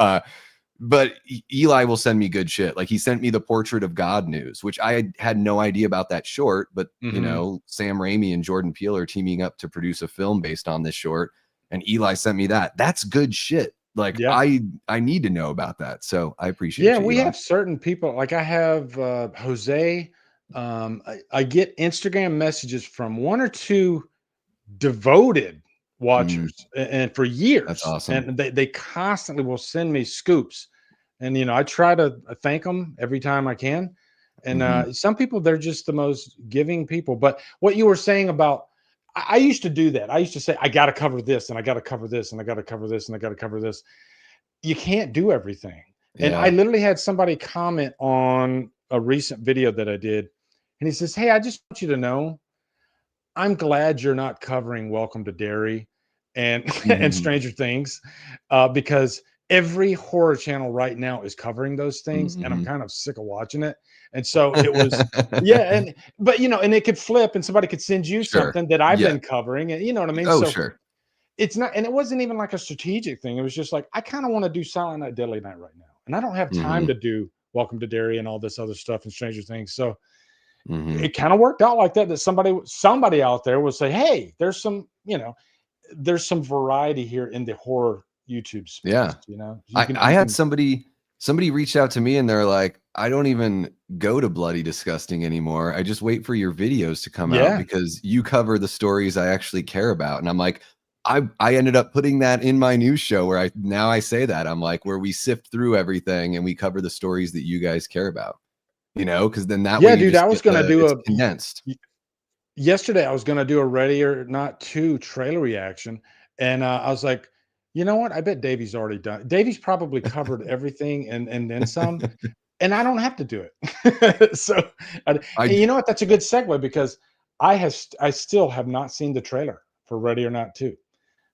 B: but Eli will send me good shit. Like he sent me the Portrait of God news, which I had no idea about that short, but you
A: Mhm.
B: know, Sam Raimi and Jordan Peele are teaming up to produce a film based on this short, and Eli sent me that. That's good shit. Like
A: Yeah.
B: I need to know about that. So I appreciate
A: Yeah,
B: you,
A: we
B: Eli.
A: have certain people, like I have Jose. I get Instagram messages from one or two devoted
B: Mm,
A: watchers, and for
B: that's
A: years,
B: awesome.
A: and they constantly will send me scoops, and you know, I try to thank them every time I can. And
B: Hmm.
A: some people, they're just the most giving people. But what you were saying about I used to do that. I used to say, I got to cover this and I got to cover this and I got to cover this and I got to cover this. You can't do everything. And I
B: Yeah.
A: literally had somebody comment on a recent video that I did. And he says, hey, I just want you to know, I'm glad you're not covering Welcome to Derry and and
B: Mhm.
A: Stranger Things, because every horror channel right now is covering those things, and I'm
B: Mhm.
A: kind of sick of watching it. And so it was, yeah, and but and it could flip, and somebody could send you
B: Sure.
A: something that I've
B: Yeah.
A: been covering, and you know what I mean.
B: Oh,
A: So
B: sure.
A: it's not, and it wasn't even like a strategic thing. It was just like I kind of want to do Silent Night, Deadly Night right now, and I don't have time
B: Mhm.
A: to do Welcome to Derry and all this other stuff and Stranger Things. So
B: Mhm.
A: it kind of worked out like that. That somebody out there would say, "Hey, there's some there's some variety here in the horror YouTube space.
B: Yeah. I
A: You
B: had
A: can
B: somebody reached out to me and they're like, I don't even go to Bloody Disgusting anymore. I just wait for your videos to come out
A: yeah
B: because you cover the stories I actually care about. And I'm like, I ended up putting that in my news show where I say that I'm like, where we sift through everything and we cover the stories that you guys care about, because then that way
A: yeah,
B: you
A: dude. I
B: just
A: was
B: get
A: gonna do
B: it's
A: a
B: condensed.
A: yesterday. I was gonna do a Ready or Not 2 trailer reaction, and I was like, you know what? I bet Davey's already done. Davey's probably covered everything and then some, and I don't have to do it. So, and
B: I
A: you know what? That's a good segue because I still have not seen the trailer for Ready or Not 2.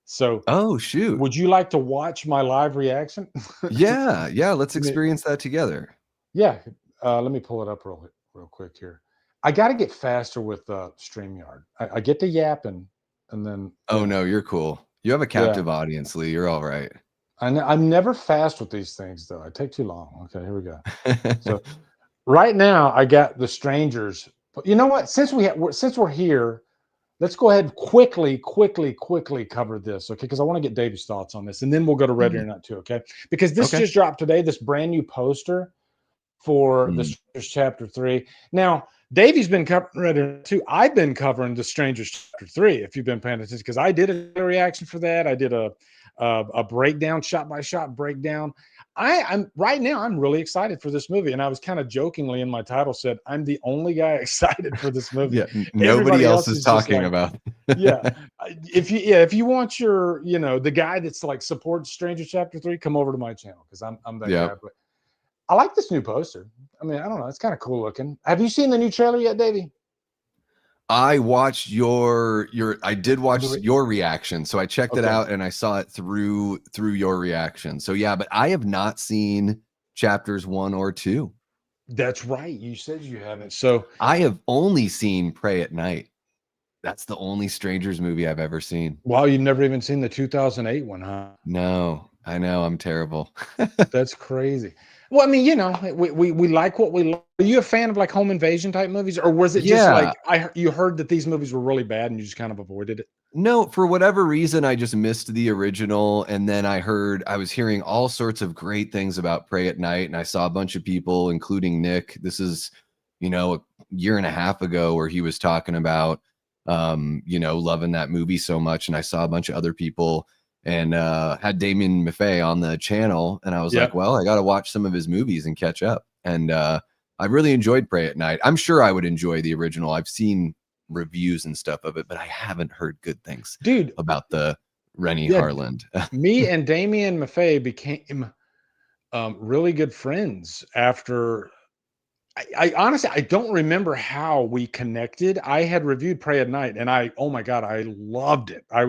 A: So,
B: Oh shoot.
A: would you like to watch my live reaction?
B: Yeah, yeah, let's
A: Let me,
B: experience that together.
A: yeah, let me pull it up real quick here. I got to get faster with StreamYard. I get to yapping, and then
B: Oh no, you're cool. You have a
A: yeah.
B: captive audience, Lee. You're all right.
A: I'm never fast with these things though. I take too long. Okay, here we go. So right now I got The Strangers. But you know what? Since we're here, let's go ahead and quickly cover this, okay? Because I want to get David's thoughts on this, and then we'll go to Ready or
B: Mhm.
A: Not 2, okay? Because this
B: Okay.
A: just dropped today. This brand new poster for The
B: Mm.
A: Strangers Chapter 3. Now, Davey's been covering Ready or Not 2. I've been covering The Strangers Chapter 3, if you've been paying attention, because I did a reaction for that. I did a breakdown, shot by shot breakdown. I'm right now. I'm really excited for this movie, and I was kind of jokingly in my title said I'm the only guy excited for this movie.
B: Yeah, nobody
A: Everybody
B: else
A: else
B: is
A: is just
B: talking
A: like,
B: about.
A: yeah. If you want your the guy that's like supports Stranger Chapter 3, come over to my channel because I'm that
B: Yeah.
A: guy. But I like this new poster. I mean, I don't know. It's kind of cool looking. Have you seen the new trailer yet, Davey?
B: I watched your I did watch
A: The
B: your reaction. So I checked it
A: Okay.
B: out and I saw it through your reaction. So yeah, but I have not seen chapters 1 or 2.
A: That's right. You said you haven't. So,
B: I have only seen Pray at Night. That's the only Strangers movie I've ever seen.
A: wow, you've never even seen the 2008 one, huh?
B: No, I know I'm terrible.
A: That's crazy. Well, I mean, we like what we like. Are you a fan of like home invasion type movies, or was it just
B: Yeah.
A: like you heard that these movies were really bad and you just kind of avoided it?
B: No, for whatever reason, I just missed the original. And then I was hearing all sorts of great things about Pray at Night. And I saw a bunch of people, including Nick. This is, a year and a half ago where he was talking about, loving that movie so much. And I saw a bunch of other people and had Damien Maffei on the channel. And I was like,
A: Yep.
B: well, I got to watch some of his movies and catch up. And I really enjoyed Pray at Night. I'm sure I would enjoy the original. I've seen reviews and stuff of it, but I haven't heard good things
A: Dude,
B: about the Rennie
A: yeah,
B: Harland.
A: me and Damien Maffei became really good friends after. I honestly I don't remember how we connected. I had reviewed Pray at Night, and oh my god, I loved it. I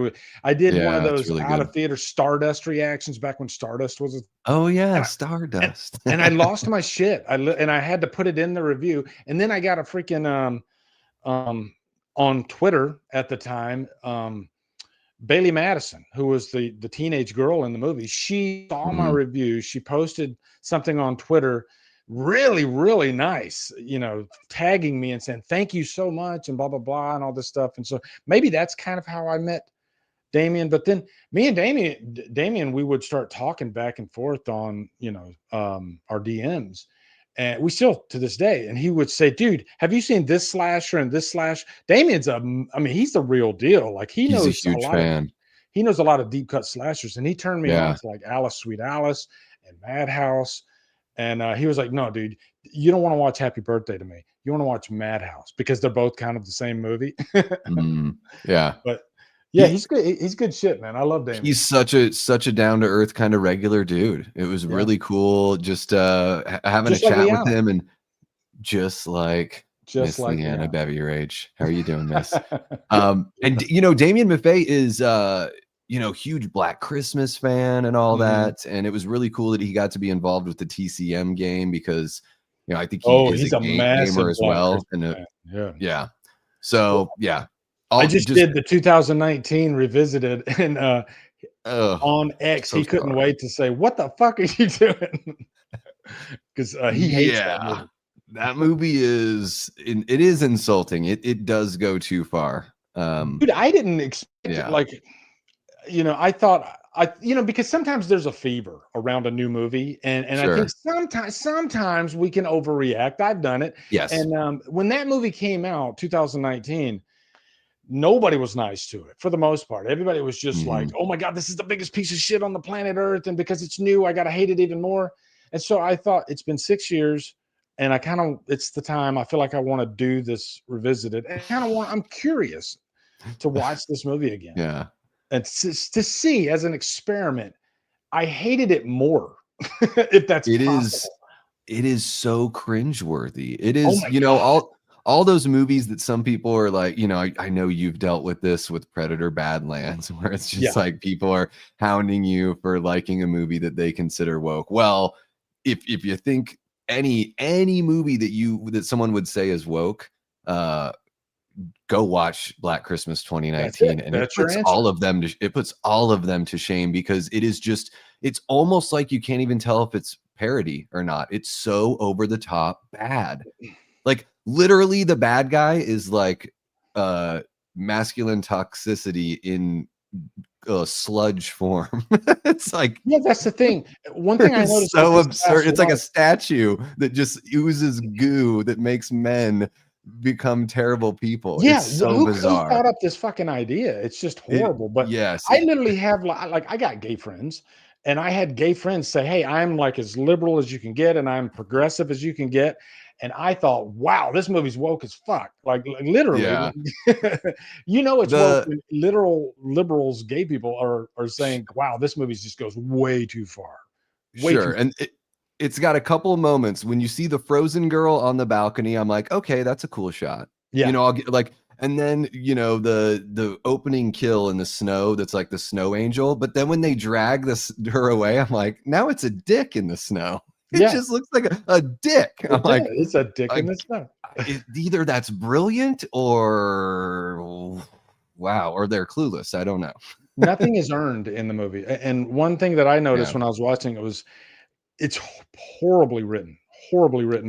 A: did one of
B: Yeah, it's
A: those
B: really
A: out
B: good.
A: of theater Stardust reactions back when Stardust was,
B: Oh yeah,
A: and I, and,
B: Stardust.
A: and I lost my shit. And I had to put it in the review, and then I got a freaking on Twitter at the time. Bailey Madison, who was the teenage girl in the movie, she saw my
B: Mhm.
A: review. She posted something on Twitter, really, really nice, tagging me and saying, thank you so much, and blah, blah, blah, and all this stuff. And so maybe that's kind of how I met Damien. But then me and Damien, we would start talking back and forth on, our DMs. And we still to this day, and he would say, dude, have you seen this slasher and this slash? Damien's I mean, he's the real deal. Like
B: He's a huge fan.
A: he knows a lot of deep cut slashers, and he turned me on
B: Yeah.
A: to like Alice, Sweet Alice, and Madhouse. And he was like, "No, dude, you don't want to watch Happy Birthday to Me. you want to watch Madhouse, because they're both kind of the same movie.
B: Yeah.
A: But yeah,
B: He
A: he's good. He's good shit, man. I love Damien.
B: he's such a down to earth kind of regular dude. It was really cool just having
A: Just
B: a
A: like
B: chat with
A: Leanna.
B: him, and just like
A: Just
B: Miss
A: like
B: Leanna
A: Leanna.
B: Beverage. How are you doing, Miss? And you know, Damien Maffei is you know, huge Black Christmas fan and all that. And it was really cool that he got to be involved with the TCM game, because you know, I think he
A: Oh,
B: is
A: he's
B: a
A: a
B: gamer
A: massive
B: as
A: Black
B: well.
A: Christmas
B: And
A: fan. Yeah.
B: yeah.
A: Well,
B: So yeah.
A: I
B: All
A: just
B: just
A: did the 2019 revisited, and on X, he
B: so
A: couldn't
B: sorry.
A: wait to say, "What the fuck are you doing?" Because he hates that
B: Yeah.
A: movie.
B: That movie is it is insulting. It does go too far.
A: Dude, I didn't expect it.
B: Yeah.
A: Like, I thought because sometimes there's a fever around a new movie, and I think
B: Sure.
A: sometimes we can overreact. I've done it.
B: Yes.
A: And when that movie came out, 2019, nobody was nice to it for the most part. Everybody was just like,
B: Mhm.
A: "Oh my god, this is the biggest piece of shit on the planet Earth," and because it's new, I gotta hate it even more. And so I thought, it's been 6 years, and it's the time. I feel like I want to do this revisited, and I'm curious to watch this movie again,
B: Yeah.
A: and to see, as an experiment. I hated it more, if that's
B: It
A: possible.
B: is it is so cringeworthy. It
A: Oh
B: is,
A: my
B: you know,
A: god.
B: all those movies that some people are like, you know, I know you've dealt with this with Predator Badlands, where it's just
A: Yeah.
B: like people are hounding you for liking a movie that they consider woke. Well, if you think any movie that someone would say is woke, uh go watch Black Christmas
A: That's it.
B: 2019, and
A: That's your answer.
B: it puts all of them to shame, because it is just, it's almost like you can't even tell if it's parody or not. It's so over the top bad. Like literally the bad guy is like masculine toxicity in sludge form. It's like
A: Yeah, that's the thing. One thing I
B: it's
A: noticed with
B: so
A: this
B: absurd.
A: past
B: It's like a
A: watch.
B: statue that just oozes goo that makes men become terrible people.
A: Yeah,
B: It's so
A: who
B: bizarre.
A: thought up this fucking idea? It's just
B: It
A: horrible. But
B: yes,
A: I literally have, like, I got gay friends, and I had gay friends say, "Hey, I'm like as liberal as you can get, and I'm progressive as you can get." And I thought, "Wow, this movie's woke as fuck." Like literally,
B: yeah.
A: it's woke
B: The
A: when literal liberals, gay people are saying, "Wow, this movie just goes way too far, way
B: sure,
A: too far."
B: and it's got a couple of moments when you see the frozen girl on the balcony. I'm like, okay, that's a cool shot. You
A: Yeah,
B: know, I'll get like, and then you know the opening kill in the snow, that's like the snow angel. But then when they drag her away, I'm like, now it's a dick in the snow. It
A: yeah,
B: just looks like a dick. I'm
A: it does.
B: like,
A: It's a dick in
B: I,
A: the snow.
B: either that's brilliant or wow, or they're clueless. I don't know.
A: Nothing is earned in the movie. And one thing that I noticed
B: Yeah,
A: when I was watching it was, it's horribly written,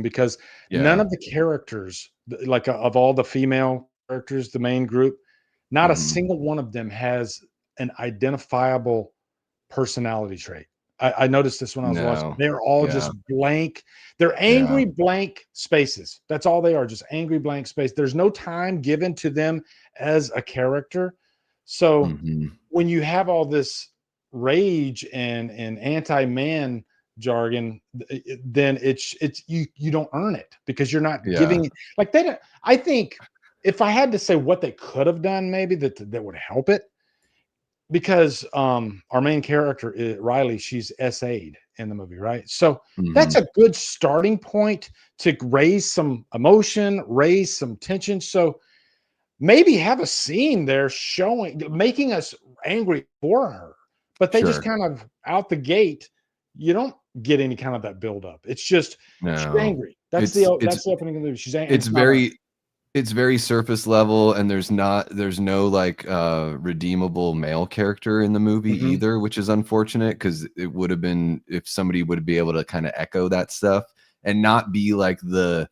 A: because none
B: yeah,
A: of the characters, like, of all the female characters, the main group, not a
B: hmm
A: single one of them has an identifiable personality trait. I noticed this when I was watching.
B: no,
A: They're all
B: yeah,
A: just blank. They're
B: yeah,
A: angry blank spaces. That's all they are, just angry blank space. There's no time given to them as a character. So
B: hmm
A: when you have all this rage and anti-man jargon, then it's you don't earn it, because you're not
B: yeah.
A: giving, like, they don't. I think, if I had to say what they could have done, maybe that would help it, because our main character Riley, she's SA'd in the movie, right? So that's
B: Mhm.
A: a good starting point to raise some emotion, raise some tension. So maybe have a scene there making us angry for her. But they just
B: Sure.
A: kind of, out the gate, you don't get any kind of that build up. It's just, she's
B: No.
A: angry. That's
B: It's it's
A: the opening of the movie. She's angry, and
B: it's
A: it's not her.
B: very surface level, and there's no like redeemable male character in the movie
A: Mhm.
B: either, which is unfortunate, because it would have been, if somebody would be able to kind of echo that stuff and not be like the,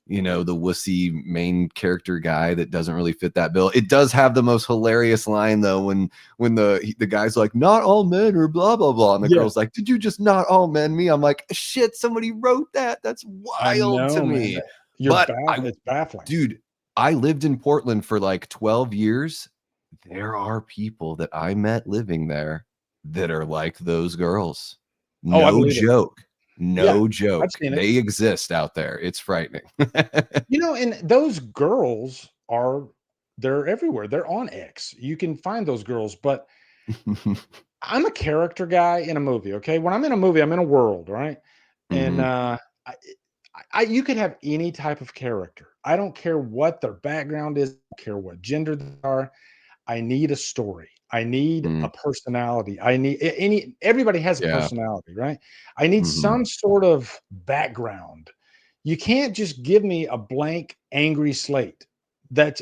B: you know, the wussy main character guy that doesn't really fit that bill. It does have the most hilarious line though, when the guy's like, not all men are blah blah blah, and the
A: Yeah,
B: girl's like, did you just not all men me? I'm like, shit, somebody wrote that. That's
A: I
B: wild to
A: know, man.
B: me. But
A: It's baffling.
B: dude, I lived in Portland for like 12 years. There are people that I met living there that are like those girls.
A: Oh, I
B: No
A: believe it.
B: joke. No
A: I've
B: joke.
A: seen it.
B: They exist out there. It's frightening.
A: And those girls they're everywhere. They're on X. You can find those girls, but I'm a character guy in a movie. Okay. When I'm in a movie, I'm in a world, right? And
B: Mhm.
A: you could have any type of character. I don't care what their background is, I don't care what gender they are. I need a story. I need
B: Mm.
A: a personality. I need everybody has a
B: Yeah.
A: personality, right? I need
B: Mhm.
A: some sort of background. You can't just give me a blank, angry slate. That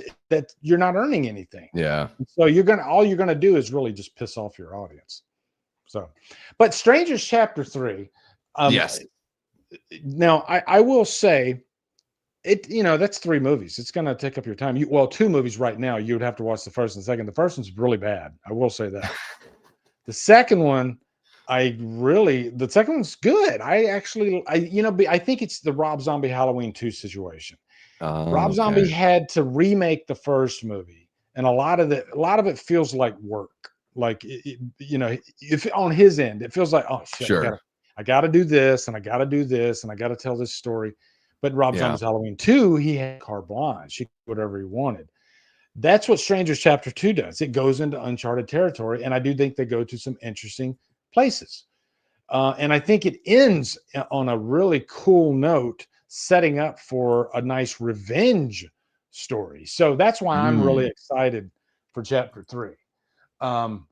A: you're not earning anything.
B: Yeah.
A: So all you're gonna do is really just piss off your audience. So, but Strangers Chapter 3, um,
B: Yes.
A: now I will say that's 3 movies. It's gonna take up your time. Two movies right now. You would have to watch the first and second. The first one's really bad. I will say that. The second one, the second one's good. I think it's the Rob Zombie Halloween 2 situation.
B: Oh,
A: Rob
B: okay.
A: Zombie had to remake the first movie, and a lot of it feels like work. Like if on his end, it feels like, oh shit,
B: Sure.
A: I gotta do this, and I gotta do this, and I gotta tell this story. But Rob
B: Yeah.
A: Zombie's Halloween 2, he had carte blanche. He could do whatever he wanted. That's what Strangers Chapter 2 does. It goes into uncharted territory, and I do think they go to some interesting places. And I think it ends on a really cool note, setting up for a nice revenge story. So that's why I'm really
B: Mm.
A: excited for Chapter 3. Um,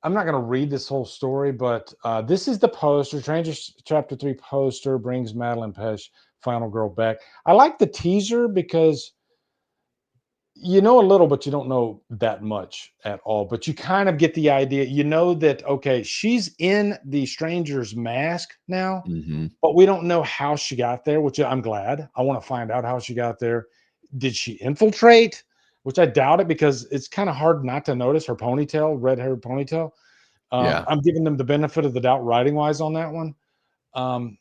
A: I'm not going to read this whole story, but this is the poster. Strangers Chapter 3 poster brings Madeline Pesh, final girl, back. I like the teaser because you know a little, but you don't know that much at all. But you kind of get the idea. You know that, okay, she's in the stranger's mask now,
B: Mhm.
A: but we don't know how she got there, which I'm glad. I want to find out how she got there. Did she infiltrate? Which I doubt it, because it's kind of hard not to notice her ponytail, red haired ponytail.
B: Yeah.
A: I'm giving them the benefit of the doubt writing wise on that one. Um,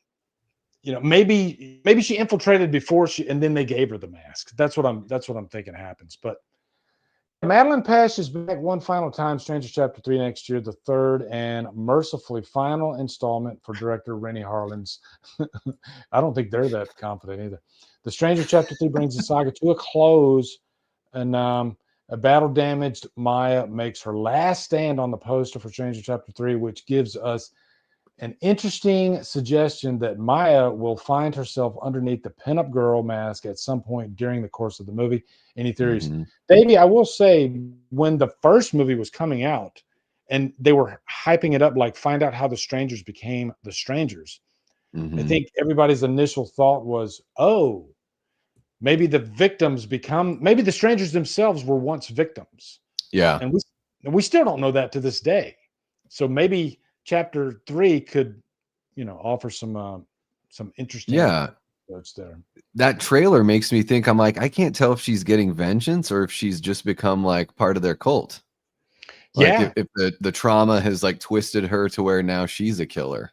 A: maybe she infiltrated before and then they gave her the mask. That's what I'm thinking happens. But Madeline Pesh is back one final time, Stranger Chapter 3 next year, the third and mercifully final installment for director Rennie Harlin's. I don't think they're that confident either. The Stranger Chapter 3 brings the saga to a close, and a battle damaged Maya makes her last stand on the poster for Stranger Chapter 3, which gives us an interesting suggestion that Maya will find herself underneath the pinup girl mask at some point during the course of the movie. Any theories?
B: Mhm.
A: Davey, I will say, when the first movie was coming out and they were hyping it up, like find out how the strangers became the strangers, I
B: Mhm.
A: think everybody's initial thought was, oh, maybe the strangers themselves were once victims.
B: Yeah.
A: And we still don't know that to this day. So maybe chapter 3 could, offer some interesting
B: Yeah.
A: notes there.
B: That trailer makes me think, I'm like, I can't tell if she's getting vengeance or if she's just become like part of their cult. Like
A: Yeah,
B: if the trauma has like twisted her to where now she's a killer,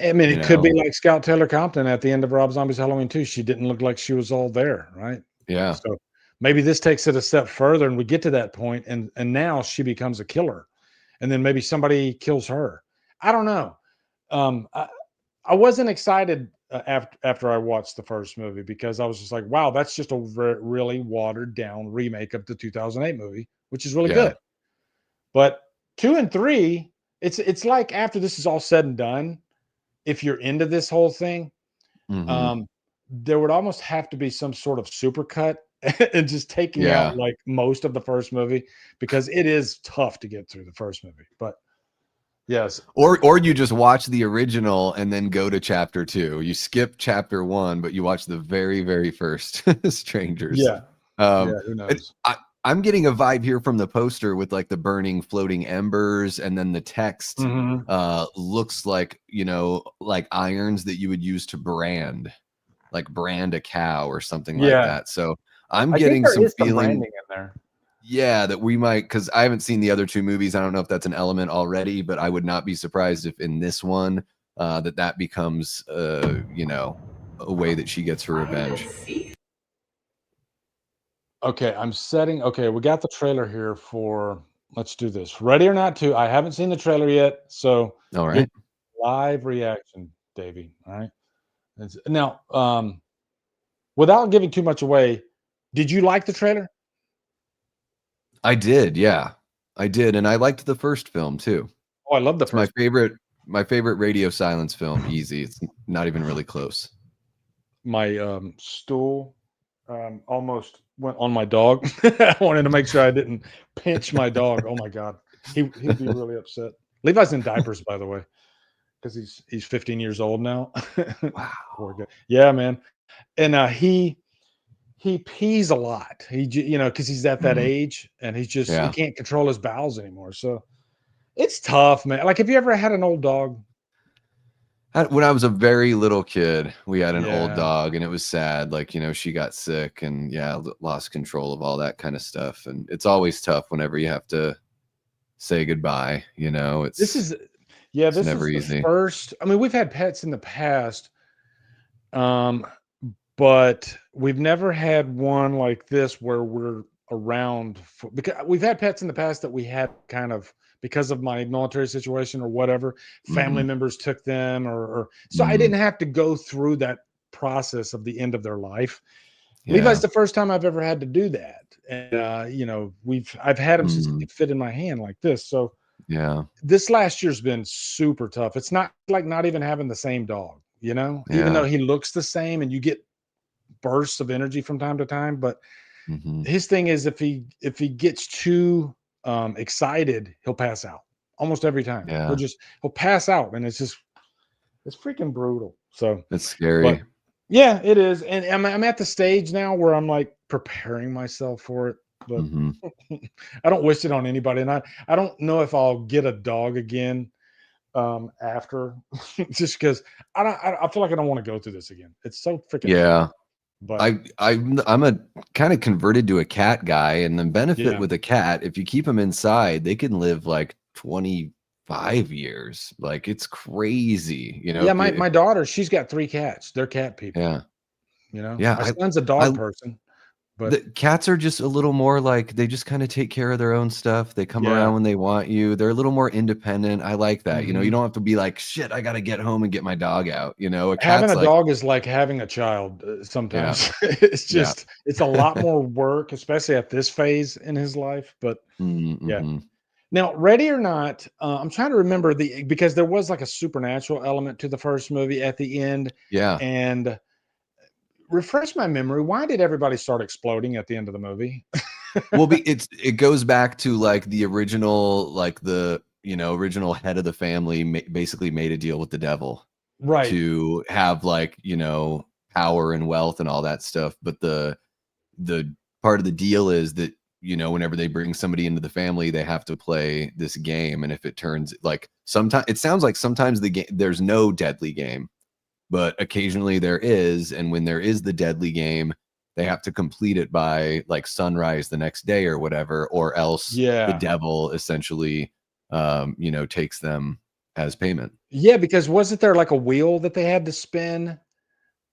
A: I mean,
B: you
A: it could be
B: know?
A: like Scout Taylor Compton at the end of Rob Zombie's Halloween 2. She didn't look like she was all there, right?
B: Yeah.
A: So maybe this takes it a step further, and we get to that point, and now she becomes a killer, and then maybe somebody kills her. I don't know. I wasn't excited after I watched the first movie, because I was just like, wow, that's just a really watered down remake of the 2008 movie, which is really
B: Yeah.
A: good. But 2 and 3, it's like, after this is all said and done, if you're into this whole thing,
B: Mhm.
A: um, there would almost have to be some sort of supercut and just taking out
B: Yeah.
A: like most of the first movie, because it is tough to get through the first movie. But yes,
B: Or you just watch the original and then go to chapter 2. You skip chapter 1, but you watch the very, very first Strangers.
A: yeah,
B: Um,
A: yeah, who
B: it,
A: knows?
B: I'm getting a vibe here from the poster with like the burning floating embers, and then the text
A: Mhm.
B: looks like, like irons that you would use to brand a cow or something like
A: Yeah,
B: that. So I'm
A: I think
B: getting
A: there
B: some
A: is some
B: feeling,
A: branding in there.
B: yeah, that we might, because I haven't seen the other 2 movies. I don't know if that's an element already, but I would not be surprised if in this one that becomes a way that she gets her revenge.
A: Okay, we got the trailer here for, let's do this. Ready or Not to. I haven't seen the trailer yet, so
B: All
A: give
B: right.
A: live reaction. Davey. All right. Now, without giving too much away, did you like the trailer?
B: I did, yeah. I did, and I liked the first film too.
A: Oh, I love the
B: It's my
A: first.
B: favorite radio silence film, easy. It's not even really close.
A: My stool almost went on my dog. I wanted to make sure I didn't pinch my dog. Oh my God, he'd be really upset. Levi's in diapers, by the way, because he's 15 years old now.
B: Wow.
A: Poor guy. Yeah, man. And he pees a lot. Because he's at that
B: Mhm.
A: age, and he
B: Yeah.
A: can't control his bowels anymore. So it's tough, man. Like, have you ever had an old dog?
B: When I was a very little kid, we had an old
A: Yeah.
B: dog, and it was sad. Like, she got sick and lost control of all that kind of stuff. And it's always tough whenever you have to say goodbye.
A: This is
B: it's never
A: the
B: easy.
A: first. I mean, we've had pets in the past, um, but we've never had one like this where we're around because we've had pets in the past that we had kind of because of my military situation or whatever, family
B: Mhm.
A: members took them or so I
B: Mhm.
A: didn't have to go through that process of the end of their life. Levi's
B: Yeah.
A: the first time I've ever had to do that. And I've had him since he
B: Mhm.
A: could fit in my hand like this. So
B: Yeah.
A: this last year's been super tough. It's not like not even having the same dog, even though
B: Yeah.
A: he looks the same and you get bursts of energy from time to time. But
B: Mhm.
A: his thing is if he gets too excited, he'll pass out almost every time.
B: Yeah.
A: He'll pass out, and it's freaking brutal. So,
B: It's
A: but
B: scary.
A: yeah, it is, and I'm at the stage now where I'm like preparing myself for it, but
B: Mhm.
A: I don't wish it on anybody, and I don't know if I'll get a dog again after just because I feel like I don't want to go through this again. It's so freaking hard.
B: Yeah.
A: But
B: I'm a kind of converted to a cat guy, and the benefit
A: yeah.
B: with a cat, if you keep them inside, they can live like 25 years. Like, it's crazy,
A: Yeah,
B: if you,
A: my daughter, she's got 3 cats. They're cat people,
B: yeah.
A: you know?
B: Yeah,
A: My son's a
B: I
A: dog person, but
B: the cats are just a little more like they just kind of take care of their own stuff. They come
A: yeah.
B: around when they want you. They're a little more independent. I like that. You
A: Mhm.
B: don't have to be like, shit, I got to get home and get my dog out. A
A: Having
B: cat's
A: a
B: like,
A: dog is like having a child,
B: yeah,
A: sometimes.
B: yeah.
A: It's a lot more work, especially at this phase in his life, but yeah.
B: Mm-hmm.
A: Now, Ready or Not, I'm trying to remember because there was like a supernatural element to the first movie at the end,
B: Yeah.
A: and refresh my memory, why did everybody start exploding at the end of the movie?
B: Well, it goes back to like the original, like the original head of the family basically made a deal with the devil
A: Right.
B: to have like power and wealth and all that stuff. But the part of the deal is that whenever they bring somebody into the family, they have to play this game, and if it turns like sometimes it sounds like sometimes the game there's no deadly game, but occasionally there is, and when there is the deadly game, they have to complete it by like sunrise the next day or whatever, or else the
A: Yeah.
B: devil essentially takes them as payment.
A: Yeah, because wasn't there like a wheel that they had to spin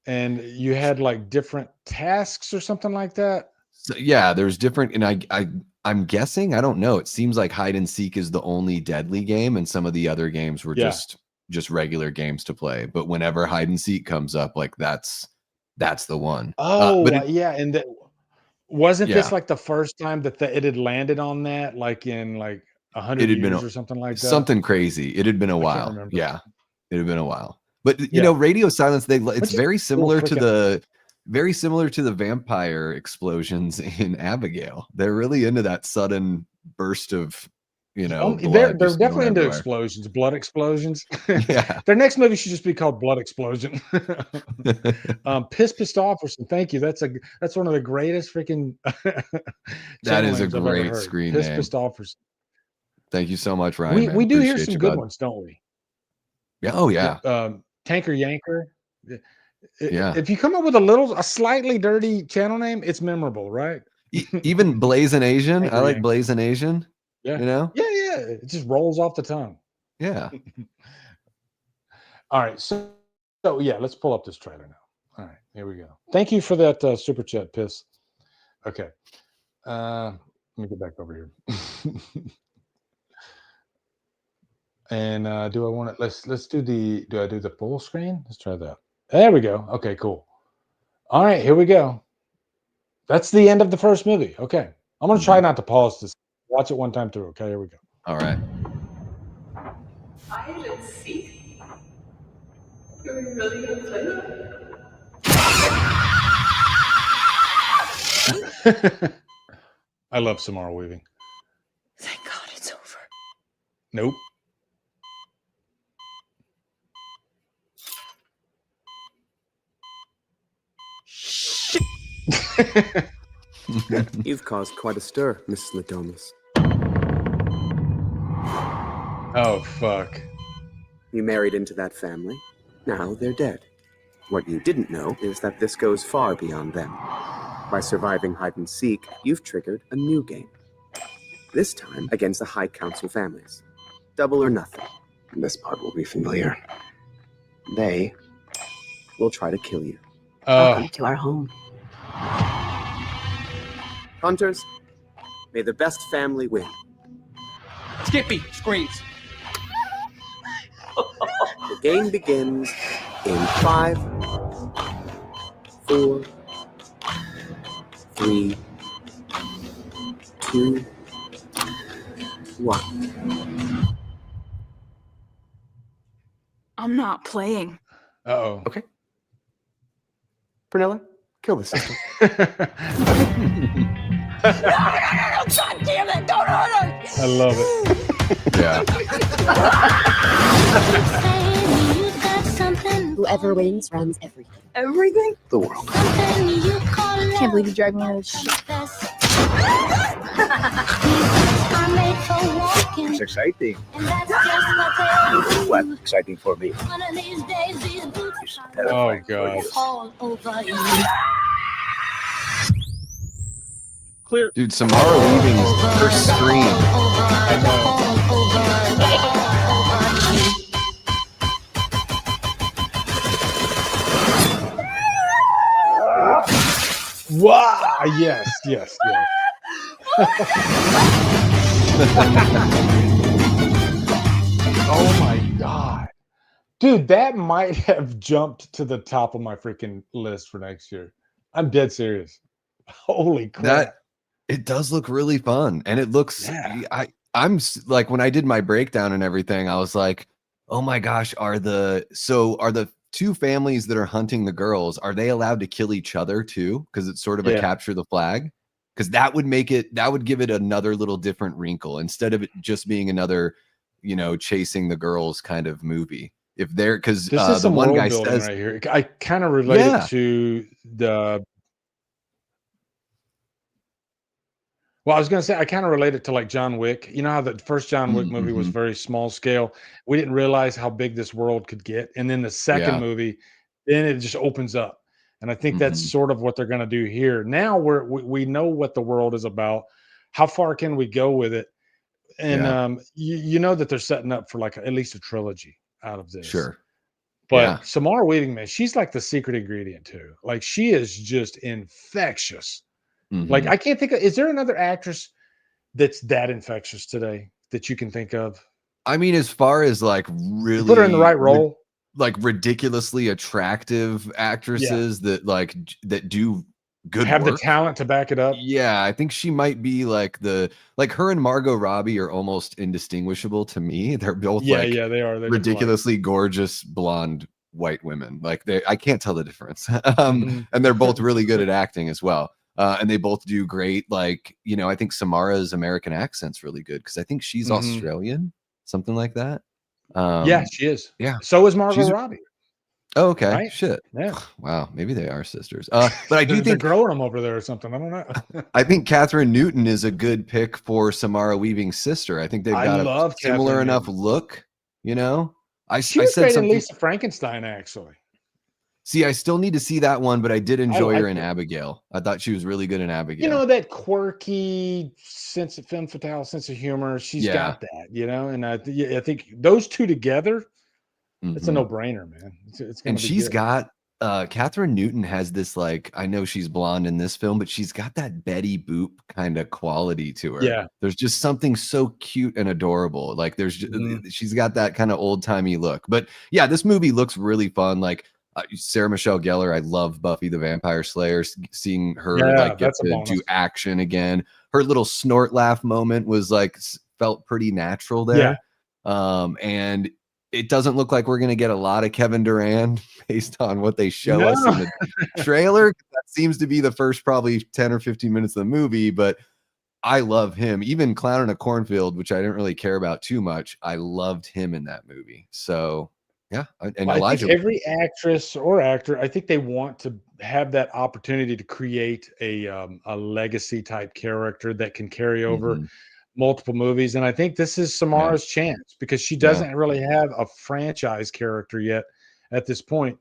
A: and you had like different tasks or something like that?
B: So yeah, there's different, and I'm guessing, I don't know. It seems like hide and seek is the only deadly game, and some of the other games were
A: Yeah.
B: just regular games to play. But whenever hide and seek comes up, like that's the one. But
A: Oh,
B: it
A: yeah, and wasn't this
B: yeah,
A: like the first time that it had landed on that, like in like
B: it
A: 100
B: had been
A: years or something like that?
B: something crazy. It had been a
A: I can't
B: while.
A: remember.
B: Yeah, it had been a while. But
A: Yeah,
B: radio silence, it's
A: which is
B: very
A: cool
B: similar to
A: freaking.
B: the vampire explosions in Abigail. They're really into that sudden burst of
A: They're
B: blood
A: they're
B: just going
A: definitely into
B: everywhere.
A: explosions, blood explosions.
B: Yeah.
A: Their next movie should just be called Blood Explosion. Pissed Off or some thank you. That's one of the greatest freaking
B: That
A: channel
B: is a
A: names I've ever
B: great
A: heard.
B: screen
A: Pissed
B: name.
A: Off or
B: Thank you so much, Ryan, man.
A: we do hear
B: Appreciate
A: some
B: you,
A: good
B: bud.
A: ones, don't we?
B: Yeah. Oh,
A: Yeah,
B: yeah.
A: Tanker Yanker.
B: Yeah.
A: If you come up with a slightly dirty channel name, it's memorable, right?
B: Even Blazing Asian. I
A: Tanker
B: like
A: Yanker.
B: Blazing Asian,
A: Yeah.
B: you know?
A: Yeah. It just rolls off the tongue.
B: Yeah.
A: All right. So yeah, let's pull up this trailer now. All right, here we go. Thank you for that super chat, Piss. Okay. Let me get back over here. And do I want it? Let's do the. Do I do the full screen? Let's try that. There we go. Okay, cool. All right, here we go. That's the end of the first movie. Okay, I'm gonna try not to pause this. Watch it one time through. Okay, here we go.
B: All right.
C: Hide and seek? You're really gonna play that?
A: I love Samara Weaving.
C: Thank God it's over.
A: Nope.
D: You've caused quite a stir, Mrs. Ladomas.
A: Oh, fuck.
D: You married into that family. Now they're dead. What you didn't know is that this goes far beyond them. By surviving hide and seek, you've triggered a new game. This time against the High Council families. Double or nothing. This part will be familiar. They will try to kill you.
C: Welcome to our home.
D: Hunters, may the best family win.
E: Skippy screams.
D: The game begins in 5, 4, 3, 2, 1.
C: I'm not playing.
A: Uh-oh.
D: Okay. Pernilla, kill the system.
C: No, God damn it! Don't hurt her!
A: I love it.
B: Yeah.
F: Whoever wins runs everything.
C: Everything?
D: The world.
C: Can't believe you dragged me out of this shit.
G: It's exciting. What exciting for me?
A: Oh, God.
E: Clear.
B: Dude, Samara Weaving, her scream.
A: I know. Wow. Yes, yes, yes. Oh my God. Dude, that might have jumped to the top of my freaking list for next year. I'm dead serious. Holy crap.
B: It does look really fun, and it looks.
A: Yeah.
B: Like when I did my breakdown and everything, I was like, oh my gosh, are the two families that are hunting the girls, are they allowed to kill each other too? Because it's sort of a capture the flag. Because that would give it another little different wrinkle instead of it just being another, chasing the girls kind of movie. If they're because
A: This is
B: the
A: some
B: one
A: world
B: guy
A: building
B: says
A: right here. I kind of relate it to the. Well, I was going to say, I kind of relate it to like John Wick. You know how the first John Wick movie was very small scale. We didn't realize how big this world could get. And then the second movie, then it just opens up. And I think that's sort of what they're going to do here. Now we know what the world is about. How far can we go with it? And you know that they're setting up for like at least a trilogy out of this.
B: Sure.
A: But Samara Weaving, man, she's like the secret ingredient too. Like she is just infectious. Like I can't think of, is there another actress that's that infectious today that you can think of?
B: I mean, as far as like really
A: put her in the right role,
B: like ridiculously attractive actresses that do good
A: have
B: work.
A: The talent to back it up.
B: Yeah, I think she might be like her and Margot Robbie are almost indistinguishable to me. They're both
A: they are. They're
B: ridiculously gorgeous blonde white women. Like I can't tell the difference. And they're both really good at acting as well. And they both do great. Like, I think Samara's American accent's really good because I think she's Australian, something like that.
A: Yeah, she is.
B: Yeah.
A: So is Margot Robbie.
B: Oh, okay.
A: Right?
B: Shit.
A: Yeah.
B: Wow. Maybe they are sisters. But I do think
A: they're growing them over there or something. I don't know.
B: I think Catherine Newton is a good pick for Samara Weaving's sister. I think they've got a similar enough look. She was
A: great in Lisa Frankenstein, actually.
B: See, I still need to see that one, but I did enjoy her in Abigail. I thought she was really good in Abigail.
A: That quirky sense of femme fatale, sense of humor. She's got that, and I think those two together, it's a no-brainer, man. It's
B: and she's got Catherine Newton has this, like, I know she's blonde in this film, but she's got that Betty Boop kind of quality to her.
A: Yeah.
B: There's just something so cute and adorable. Like she's got that kind of old timey look. But yeah, this movie looks really fun. Like Sarah Michelle Gellar, I love Buffy the Vampire Slayer. Seeing her like get to do action again. Her little snort laugh moment was like felt pretty natural there.
A: Yeah.
B: And it doesn't look like we're going to get a lot of Kevin Durant based on what they show us in the trailer. That seems to be the first probably 10 or 15 minutes of the movie, but I love him. Even Clown in a Cornfield, which I didn't really care about too much, I loved him in that movie. So, yeah. And
A: well,
B: Elijah,
A: I think every actress or actor, I think they want to have that opportunity to create a legacy type character that can carry over multiple movies, and I think this is Samara's chance because she doesn't really have a franchise character yet at this point.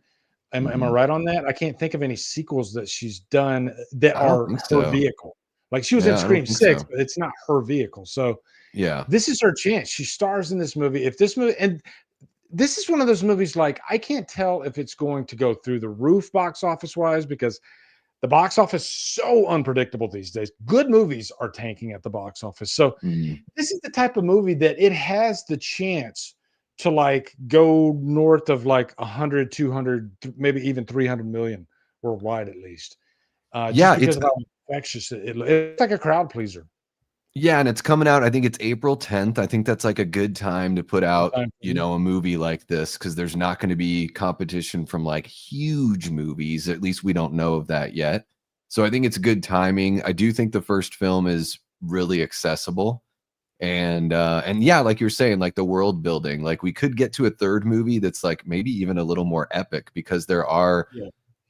A: Am I right on that? I can't think of any sequels that she's done that are her vehicle. Like she was in Scream 6, but it's not her vehicle. So this is her chance. She stars in this movie. If this movie, and this is one of those movies, like I can't tell if it's going to go through the roof box office wise because the box office is so unpredictable these days. Good movies are tanking at the box office. So this is the type of movie that it has the chance to like go north of like 100, 200, maybe even 300 million worldwide at least. Just because of how infectious it's like a crowd pleaser.
B: Yeah, and it's coming out, I think it's April 10th. I think that's like a good time to put out, you know, a movie like this because there's not going to be competition from like huge movies. At least we don't know of that yet. So I think it's good timing. I do think the first film is really accessible. And yeah, like you're saying, like the world building, like we could get to a third movie that's like maybe even a little more epic because there are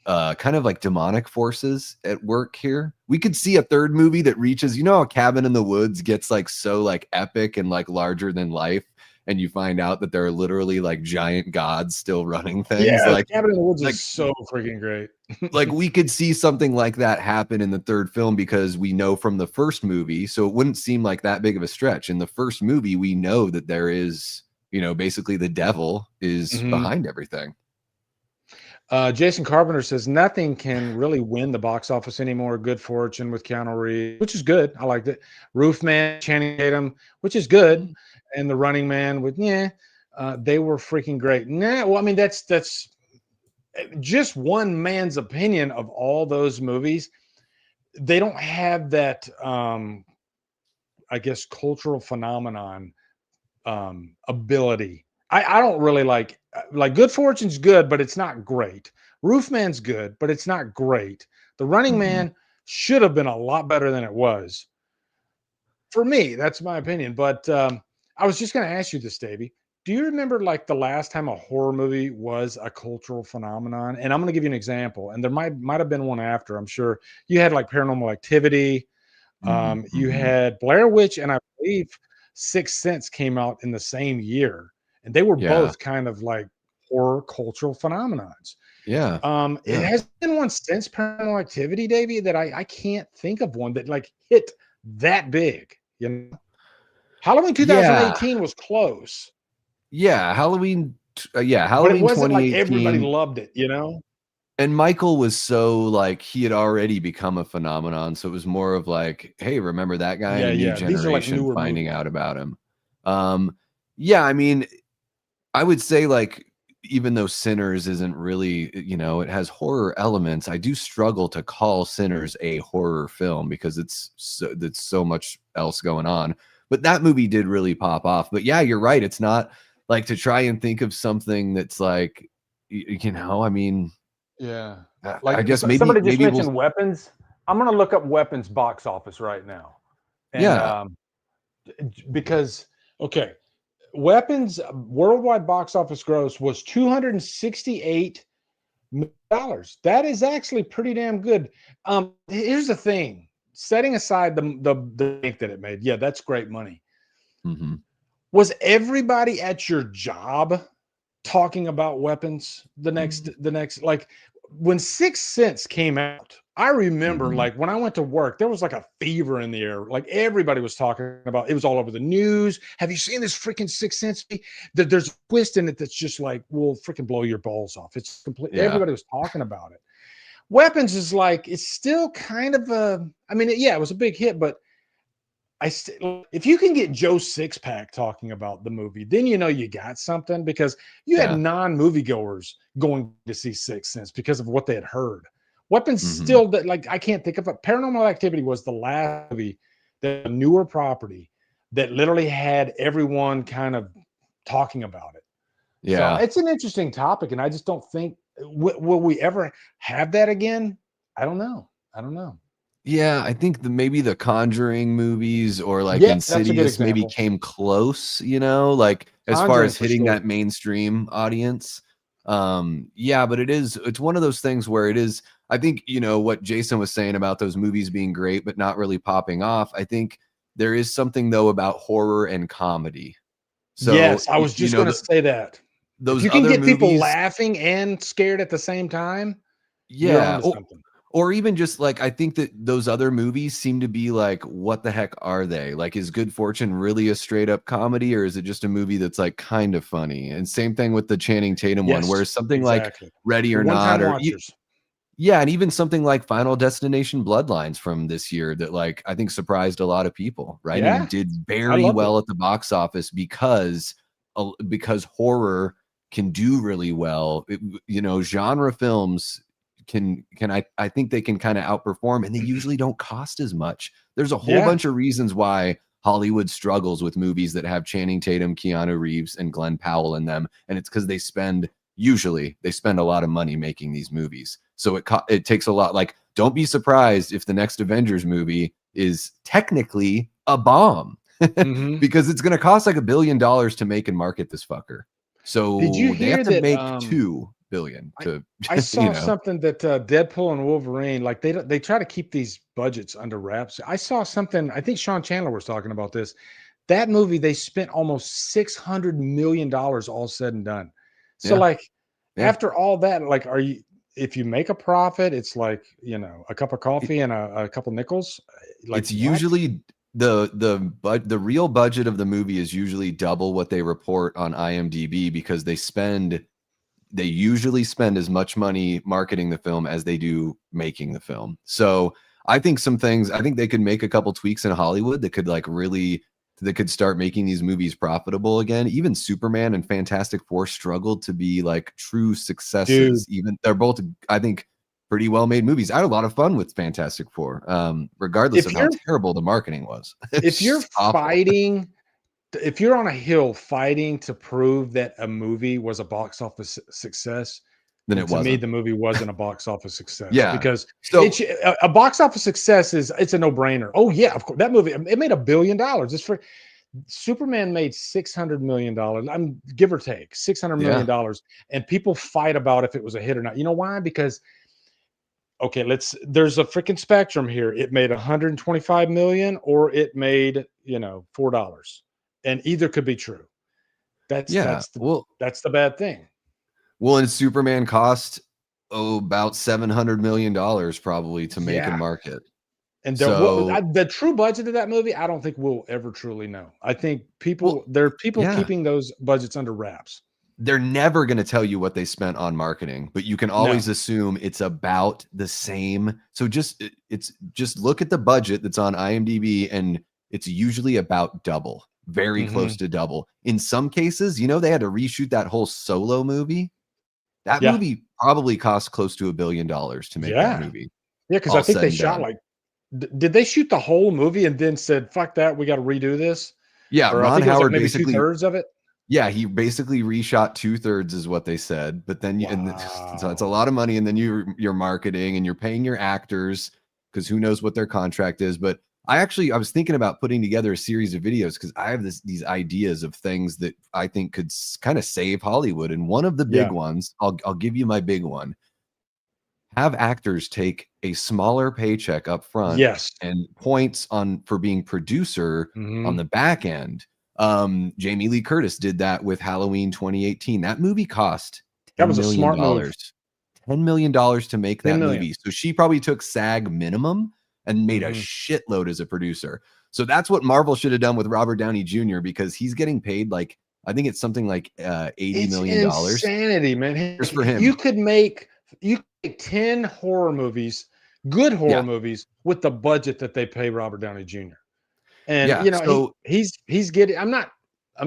B: kind of like demonic forces at work here. We could see a third movie that reaches, you know, a Cabin in the Woods gets like so like epic and like larger than life, and you find out that there are literally like giant gods still running things.
A: Yeah,
B: like
A: Cabin in the Woods is so freaking great.
B: Like we could see something like that happen in the third film because we know from the first movie, so it wouldn't seem like that big of a stretch. In the first movie, we know that there is, you know, basically the devil is behind everything.
A: Jason Carpenter says nothing can really win the box office anymore. Good Fortune with Keanu Reeves, which is good. I liked it. Roofman, Channing Tatum, which is good, and The Running Man with they were freaking great. Well, I mean that's just one man's opinion of all those movies. They don't have that, I guess, cultural phenomenon ability. I don't really like Good Fortune's good, but it's not great. Roofman's good, but it's not great. The Running Man should have been a lot better than it was. For me, that's my opinion. But I was just going to ask you this, Davey. Do you remember like the last time a horror movie was a cultural phenomenon? And I'm going to give you an example. And there might have been one after. I'm sure you had like Paranormal Activity. You had Blair Witch, and I believe Sixth Sense came out in the same year. And they were both kind of like horror cultural phenomenons. It has been one since Paranormal Activity, Davey, that I can't think of one that like hit that big. You know, Halloween 2018 was close.
B: Halloween. Halloween
A: but it wasn't
B: 2018.
A: Like everybody loved it, you know.
B: And Michael was so like he had already become a phenomenon, so it was more of like, hey, remember that guy? And a new generation finding out about him. I mean, I would say like even though Sinners isn't really, you know, it has horror elements, I do struggle to call Sinners a horror film because it's so much else going on. But that movie did really pop off. But yeah, you're right. It's not like to try and think of something that's like, you know, I mean,
A: like
B: I guess
A: somebody just mentioned Weapons. I'm going to look up Weapons box office right now. And, because, okay. Weapons worldwide box office gross was $268 million. That is actually pretty damn good. Here's the thing: setting aside the bank that it made, that's great money. Was everybody at your job talking about Weapons the next like when Sixth Sense came out, I remember
B: Mhm.
A: like when I went to work, there was like a fever in the air. Like everybody was talking about it, was all over the news. Have you seen this freaking Sixth Sense? There's a twist in it that's just like will freaking blow your balls off. It's complete.
B: Yeah.
A: Everybody was talking about it. Weapons is like it's still kind of a. I mean, yeah, it was a big hit, but if you can get Joe Sixpack talking about the movie, then you know you got something because you had
B: Yeah.
A: non-moviegoers going to see Sixth Sense because of what they had heard. Weapons
B: Mhm.
A: still that like I can't think of it. Paranormal Activity was the last movie, the newer property that literally had everyone kind of talking about it. So
B: Yeah.
A: it's an interesting topic, and I just don't think will we ever have that again? I don't know. I don't know.
B: Yeah, I think maybe the Conjuring movies or like
A: Yeah, that's a good
B: Insidious maybe
A: example.
B: came close, you know, like as far
A: Conjuring
B: as
A: for
B: hitting
A: sure.
B: that mainstream audience. Yeah, but it's one of those things where it is, I think, you know, what Jason was saying about those movies being great, but not really popping off. I think there is something though about horror and comedy. So,
A: Yes, I was
B: you
A: just
B: know,
A: gonna say that. If
B: those
A: you can
B: other
A: get people
B: movies,
A: laughing and scared at the same time, you're
B: yeah.
A: onto something.
B: Or even just like I think that those other movies seem to be like, what the heck are they? Like, is Good Fortune really a straight up comedy, or is it just a movie that's like kind of funny? And same thing with the Channing Tatum one,
A: Yes,
B: whereas something like
A: exactly.
B: Ready
A: The
B: or Not,
A: one-time
B: or
A: watchers.
B: yeah, and even something like Final Destination Bloodlines from this year that like I think surprised a lot of people, right? And
A: Yeah,
B: did
A: I
B: very
A: loved it.
B: well at the box office because horror can do really well. You know, genre films I think they can kind of outperform, and they usually don't cost as much. There's a whole
A: Yeah,
B: bunch of reasons why Hollywood struggles with movies that have Channing Tatum, Keanu Reeves, and Glenn Powell in them, and it's because usually they spend a lot of money making these movies. So it takes a lot. Like, don't be surprised if the next Avengers movie is technically a bomb
A: mhm.
B: because it's going to cost like $1 billion to make and market this fucker.
A: Did you
B: So they have
A: hear
B: to
A: that,
B: make 2 billion
A: I
B: to,
A: I
B: you
A: saw
B: know.
A: something that, Deadpool and Wolverine, like, they try to keep these budgets under wraps. I saw something, I think Sean Chandler was talking about this. That movie, they spent almost $600 million all said and done. So,
B: Yeah.
A: like,
B: Yeah.
A: after all that, like, are you if you make a profit, it's like, a cup of
B: It,
A: coffee and a couple nickels? Like,
B: it's
A: what?
B: usually the real budget of the movie is usually double what they report on IMDb because they usually spend as much money marketing the film as they do making the film. So I think I think they could make a couple tweaks in Hollywood that could that could start making these movies profitable again. Even Superman and Fantastic Four struggled to be like true
A: Dude,
B: successes. Even they're both, I think, pretty well made movies. I had a lot of fun with Fantastic Four, regardless
A: if
B: of how
A: you're
B: terrible the marketing was.
A: if you're
B: It's awful.
A: fighting if you're on a hill fighting to prove that a movie was a box office success,
B: Then
A: then
B: it
A: to me
B: wasn't.
A: the movie wasn't a box office success
B: Yeah.
A: because
B: So
A: a box office success it's a no-brainer. Oh yeah, of course that movie it made $1 billion. It's for Superman made $600 million. I'm give or take
B: yeah.
A: $600 million, and people fight about if it was a hit or not. You know why? Because okay, there's a freaking spectrum here. It made 125 million or it made, $4. And either could be true. That's
B: Yeah.
A: that's the that's the bad thing.
B: And Superman cost about $700 million probably to make and
A: Yeah.
B: market.
A: And
B: So,
A: the true budget of that movie, I don't think we'll ever truly know. I think
B: well,
A: there are people
B: yeah,
A: keeping those budgets under wraps.
B: they're never going to tell you what they spent on marketing, but you can
A: No.
B: always assume it's about the same. So just look at the budget that's on IMDb, and it's usually about double, very close
A: Mhm.
B: to double. In some cases, they had to reshoot that whole Solo movie. That
A: Yeah.
B: movie probably cost close to $1 billion to make that
A: Yeah.
B: movie,
A: Yeah, because I
B: all
A: think
B: said
A: they
B: and
A: shot
B: done.
A: like did they shoot the whole movie and then said, "Fuck that, we gotta redo this"?
B: Yeah,
A: Or I
B: Ron
A: think it was like
B: Howard
A: maybe
B: basically,
A: 2/3 of it?
B: yeah, he basically reshot 2/3 is what they said, but then so it's a
A: Wow.
B: lot of money, and then you're marketing and you're paying your actors because who knows what their contract is. But I was thinking about putting together a series of videos because I have these ideas of things that I think could kind of save Hollywood. And one of the big
A: Yeah.
B: ones, I'll give you my big one. Have actors take a smaller paycheck up front
A: Yes.
B: and points for being producer on
A: Mhm.
B: the back end. Jamie Lee Curtis did that with Halloween 2018. That movie cost
A: That
B: $10
A: was a
B: million.
A: smart move.
B: $10 $10 million to make that
A: 10 million.
B: movie. So she probably took SAG minimum and made a
A: Mhm.
B: shitload as a producer. So that's what Marvel should have done with Robert Downey Jr. because he's getting paid like, I think it's something like $80
A: It's
B: million
A: insanity, man.
B: just for him.
A: You could make 10 horror movies, good horror
B: Yeah.
A: movies, with the budget that they pay Robert Downey Jr. And
B: Yeah,
A: you know,
B: so-
A: he's getting. I'm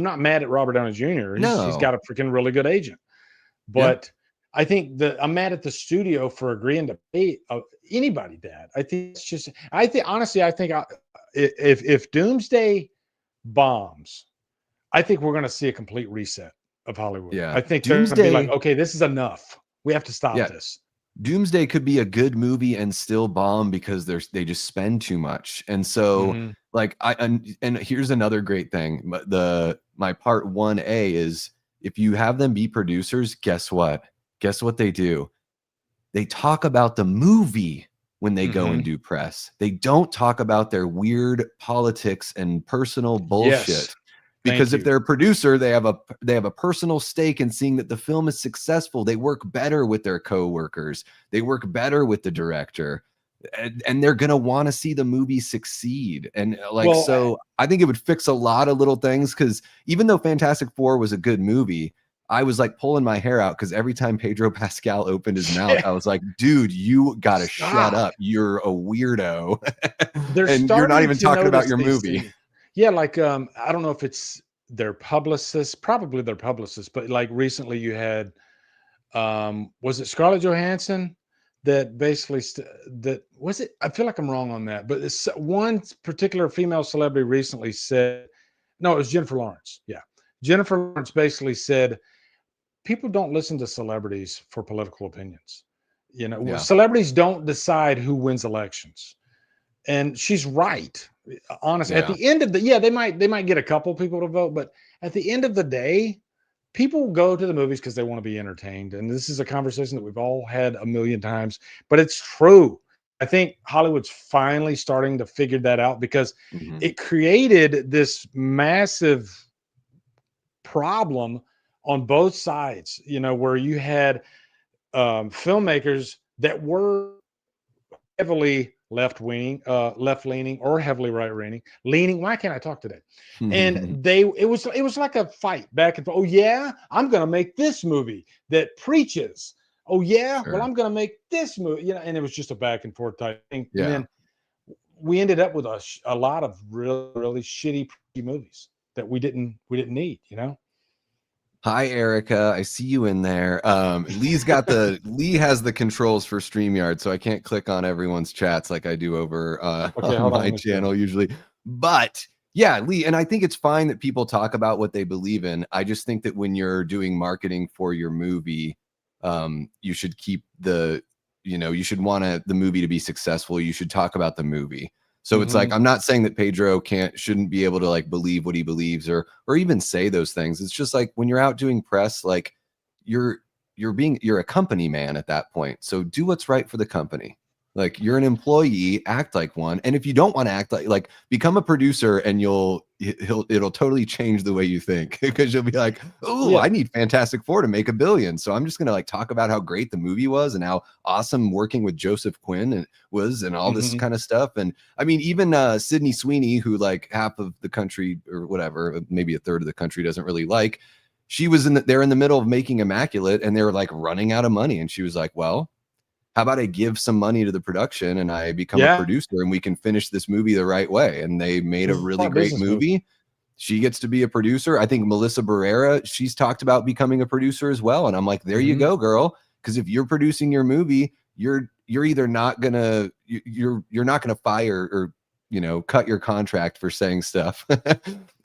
A: not mad at Robert Downey Jr. He's
B: No.
A: got a freaking really good agent, but I think I'm mad at the studio for agreeing to pay anybody that. I think it's just. I think honestly, if Doomsday bombs, I think we're going to see a complete reset of Hollywood.
B: Yeah.
A: I think they're going to be like,
B: Doomsday-
A: okay, this is enough. We have to stop
B: Yeah.
A: this.
B: Doomsday could be a good movie and still bomb because they just spend too much. And so
A: Mhm.
B: like and here's another great thing. My part 1A is if you have them be producers, guess what? Guess what they do? They talk about the movie when they go and do press. They don't talk about their weird politics and personal bullshit.
A: Yes.
B: Because
A: Thank
B: if
A: you.
B: they're a producer, they have a personal stake in seeing that the film is successful. They work better with their coworkers. They work better with the director, and they're gonna want to see the movie succeed. And so I think it would fix a lot of little things. Because even though Fantastic Four was a good movie, I was like pulling my hair out because every time Pedro Pascal opened his mouth, I was like, dude, you gotta shut up. You're a weirdo. And you're not even talking about your movie.
A: Yeah, like I don't know if it's their publicist, probably their publicist, but like recently you had was it Scarlett Johansson that basically that was it? I feel like I'm wrong on that, but it's one particular female celebrity recently said, no, it was Jennifer Lawrence. Yeah. Jennifer Lawrence basically said people don't listen to celebrities for political opinions. You know,
B: Yeah.
A: celebrities don't decide who wins elections. And she's right. Honestly, at
B: Yeah.
A: the end of they might get a couple people to vote, but at the end of the day, people go to the movies because they want to be entertained. And this is a conversation that we've all had a million times, but it's true. I think Hollywood's finally starting to figure that out because
B: Mhm.
A: it created this massive problem on both sides, you know, where you had filmmakers that were heavily left-leaning or heavily right-leaning. Why can't I talk today? And it was like a fight back and forth. Oh yeah, I'm gonna make this movie that preaches. Oh yeah,
B: Sure.
A: well, I'm gonna make this movie, you know, and it was just a back and forth type thing.
B: Yeah.
A: And then we ended up with a lot of really shitty movies that we didn't need, you know.
B: Hi, Erica. I see you in there. Lee has the controls for StreamYard, so I can't click on everyone's chats like I do over
A: Okay,
B: on
A: hold on,
B: my
A: let me see.
B: channel usually. But yeah, Lee, and I think it's fine that people talk about what they believe in. I just think that when you're doing marketing for your movie, you should keep you should want the movie to be successful. You should talk about the movie. So it's like, I'm not saying that Pedro shouldn't be able to like believe what he believes or even say those things. It's just like when you're out doing press, like you're a company man at that point. So do what's right for the company. Like you're an employee, act like one. And if you don't want to act like become a producer and it'll totally change the way you think because you'll be like, oh,
A: Yeah.
B: I need Fantastic Four to make $1 billion. So I'm just going to like talk about how great the movie was and how awesome working with Joseph Quinn was and all this kind of stuff. And I mean, even Sydney Sweeney, who like half of the country or whatever, maybe a third of the country doesn't really like, she was they're in the middle of making Immaculate and they were like running out of money. And she was like, well, how about I give some money to the production and I become a producer and we can finish this movie the right way. And they made a really great movie. She gets to be a producer. I think Melissa Barrera, she's talked about becoming a producer as well. And I'm like, there you go, girl. Because if you're producing your movie, you're either not gonna you're not gonna fire or cut your contract for saying stuff.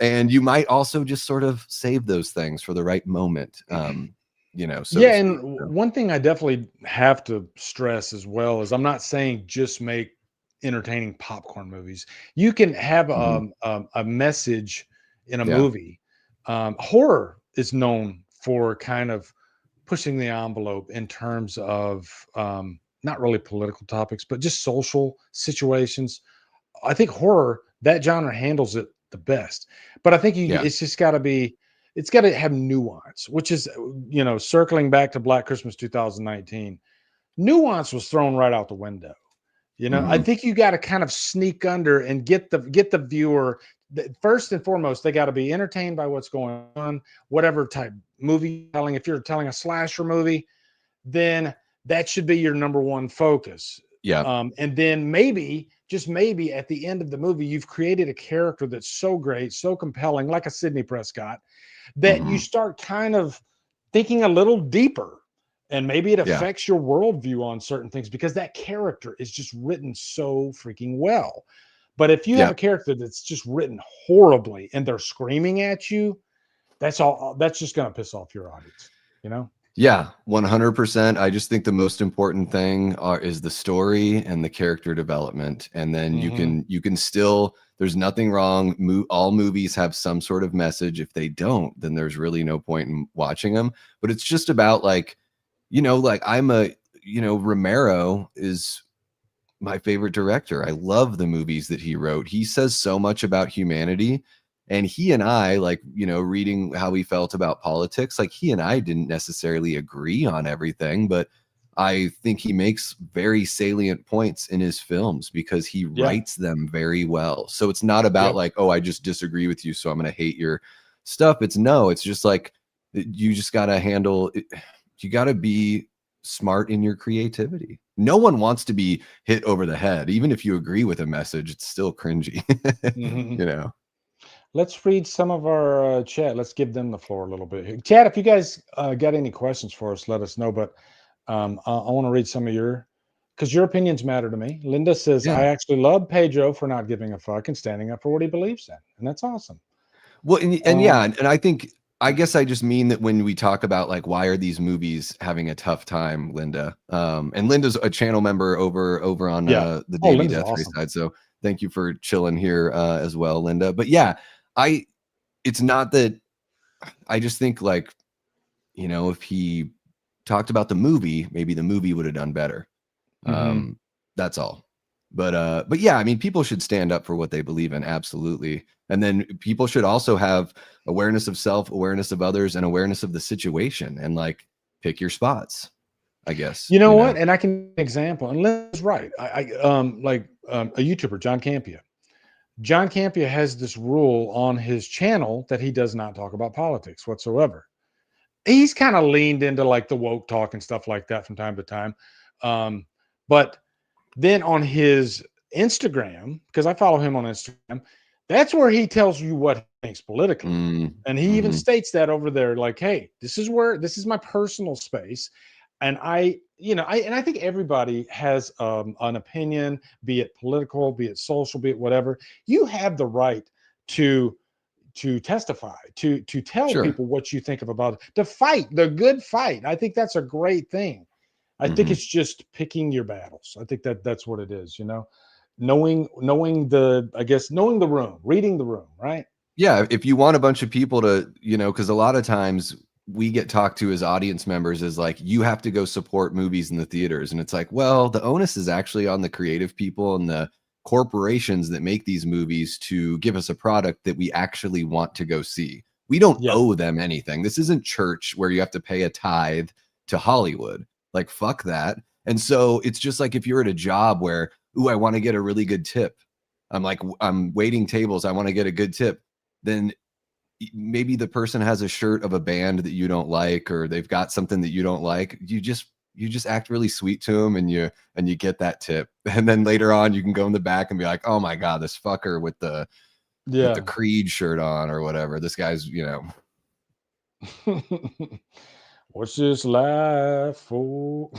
B: And you might also just sort of save those things for the right moment. So
A: yeah, and one thing I definitely have to stress as well is I'm not saying just make entertaining popcorn movies. You can have a message in a movie. Horror is known for kind of pushing the envelope in terms of not really political topics, but just social situations. I think horror, that genre handles it the best. But I think it's just got to be. It's got to have nuance, which is, circling back to Black Christmas 2019. nuance was thrown right out the window. You know, I think you got to kind of sneak under and get the viewer. First and foremost, they got to be entertained by what's going on, whatever type movie you're telling. If you're telling a slasher movie, then that should be your number one focus.
B: Yeah.
A: And then maybe, just maybe, at the end of the movie, you've created a character that's so great, so compelling, like a Sidney Prescott, that you start kind of thinking a little deeper. And maybe it affects your worldview on certain things because that character is just written so freaking well. But if you have a character that's just written horribly and they're screaming at you, that's just going to piss off your audience, you know?
B: Yeah, 100%. I just think the most important thing is the story and the character development. And then you can still, there's nothing wrong. All movies have some sort of message. If they don't, then there's really no point in watching them. But it's just about like, you know, like Romero is my favorite director. I love the movies that he wrote. He says so much about humanity. And he and I, like, you know, reading how he felt about politics, like he and I didn't necessarily agree on everything, but I think he makes very salient points in his films because he writes them very well. So it's not about like, oh, I just disagree with you, so I'm going to hate your stuff. It's just like, you just got to handle it. You got to be smart in your creativity. No one wants to be hit over the head. Even if you agree with a message, it's still cringy, you know?
A: Let's read some of our chat. Let's give them the floor a little bit. Chat, if you guys got any questions for us, let us know. But I want to read some of because your opinions matter to me. Linda says, I actually love Pedro for not giving a fuck and standing up for what he believes in. And that's awesome.
B: Well, and I think, I guess I just mean that when we talk about like, why are these movies having a tough time, Linda? And Linda's a channel member over on the Davey Deathray side. So thank you for chilling here as well, Linda. But yeah, it's not that, I just think like, you know, if he talked about the movie, maybe the movie would have done better. That's all. But yeah, I mean, people should stand up for what they believe in. Absolutely. And then people should also have awareness of self, awareness of others, and awareness of the situation, and like pick your spots, I guess.
A: You know what? And I can example, and Lynn's right. I a YouTuber, John Campia. John Campia has this rule on his channel that he does not talk about politics whatsoever. He's kind of leaned into like the woke talk and stuff like that from time to time. But then on his Instagram, because I follow him on Instagram, that's where he tells you what he thinks politically. And he even states that over there, like, hey, this is my personal space. And I think everybody has an opinion, be it political, be it social, be it whatever. You have the right to testify, to tell people what you think about it, to fight the good fight. I think that's a great thing. I think it's just picking your battles. I think that's what it is, you know, knowing the room, reading the room, right?
B: Yeah. If you want a bunch of people to, you know, because a lot of times we get talked to as audience members as like, you have to go support movies in the theaters. And it's like, well, the onus is actually on the creative people and the corporations that make these movies to give us a product that we actually want to go see. We don't owe them anything. This isn't church where you have to pay a tithe to Hollywood. Like, fuck that. And so it's just like, if you're at a job where, ooh, I want to get a really good tip. I'm waiting tables. I want to get a good tip. Then maybe the person has a shirt of a band that you don't like, or they've got something that you don't like. You just act really sweet to them, and you get that tip. And then later on, you can go in the back and be like, oh my God, this fucker with the Creed shirt on or whatever. This guy's, you know.
A: What's this life for?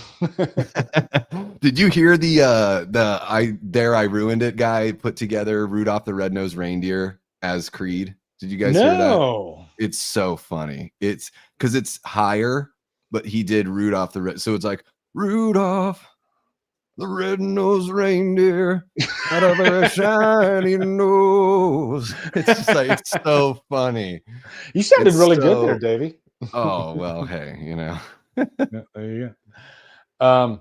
B: Did you hear the I Ruined It guy put together Rudolph the Red-Nosed Reindeer as Creed? Did you guys hear that? It's so funny. It's because it's higher, but he did Rudolph the Red. So it's like Rudolph the Red-Nosed Reindeer out of a shiny nose. It's just like, it's so funny.
A: You sounded really good there, Davey.
B: Oh, well, hey, you know.
A: There you go.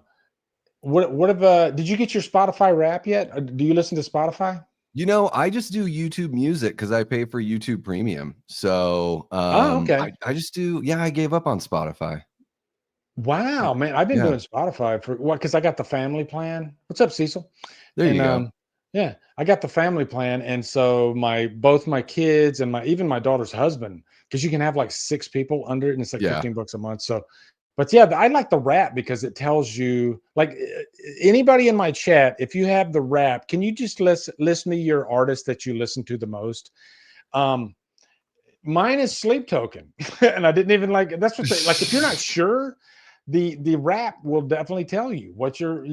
A: What did you get your Spotify Wrap yet? Do you listen to Spotify?
B: You know, I just do YouTube Music because I pay for YouTube Premium. So
A: okay.
B: I just do, I gave up on Spotify.
A: Wow, man. I've been
B: Yeah.
A: doing Spotify for what? Because I got the family plan. What's up, Cecil?
B: There you
A: And
B: go.
A: yeah, I got the family plan. And so both my kids and even my daughter's husband, because you can have like 6 people under it, and it's like
B: Yeah.
A: $15 a month. So, but yeah, I like the Wrap because it tells you, like, anybody in my chat, if you have the Wrap, can you just list me your artist that you listen to the most? Mine is Sleep Token. And I didn't even that's what like, if you're not sure, the Wrap will definitely tell you what you're,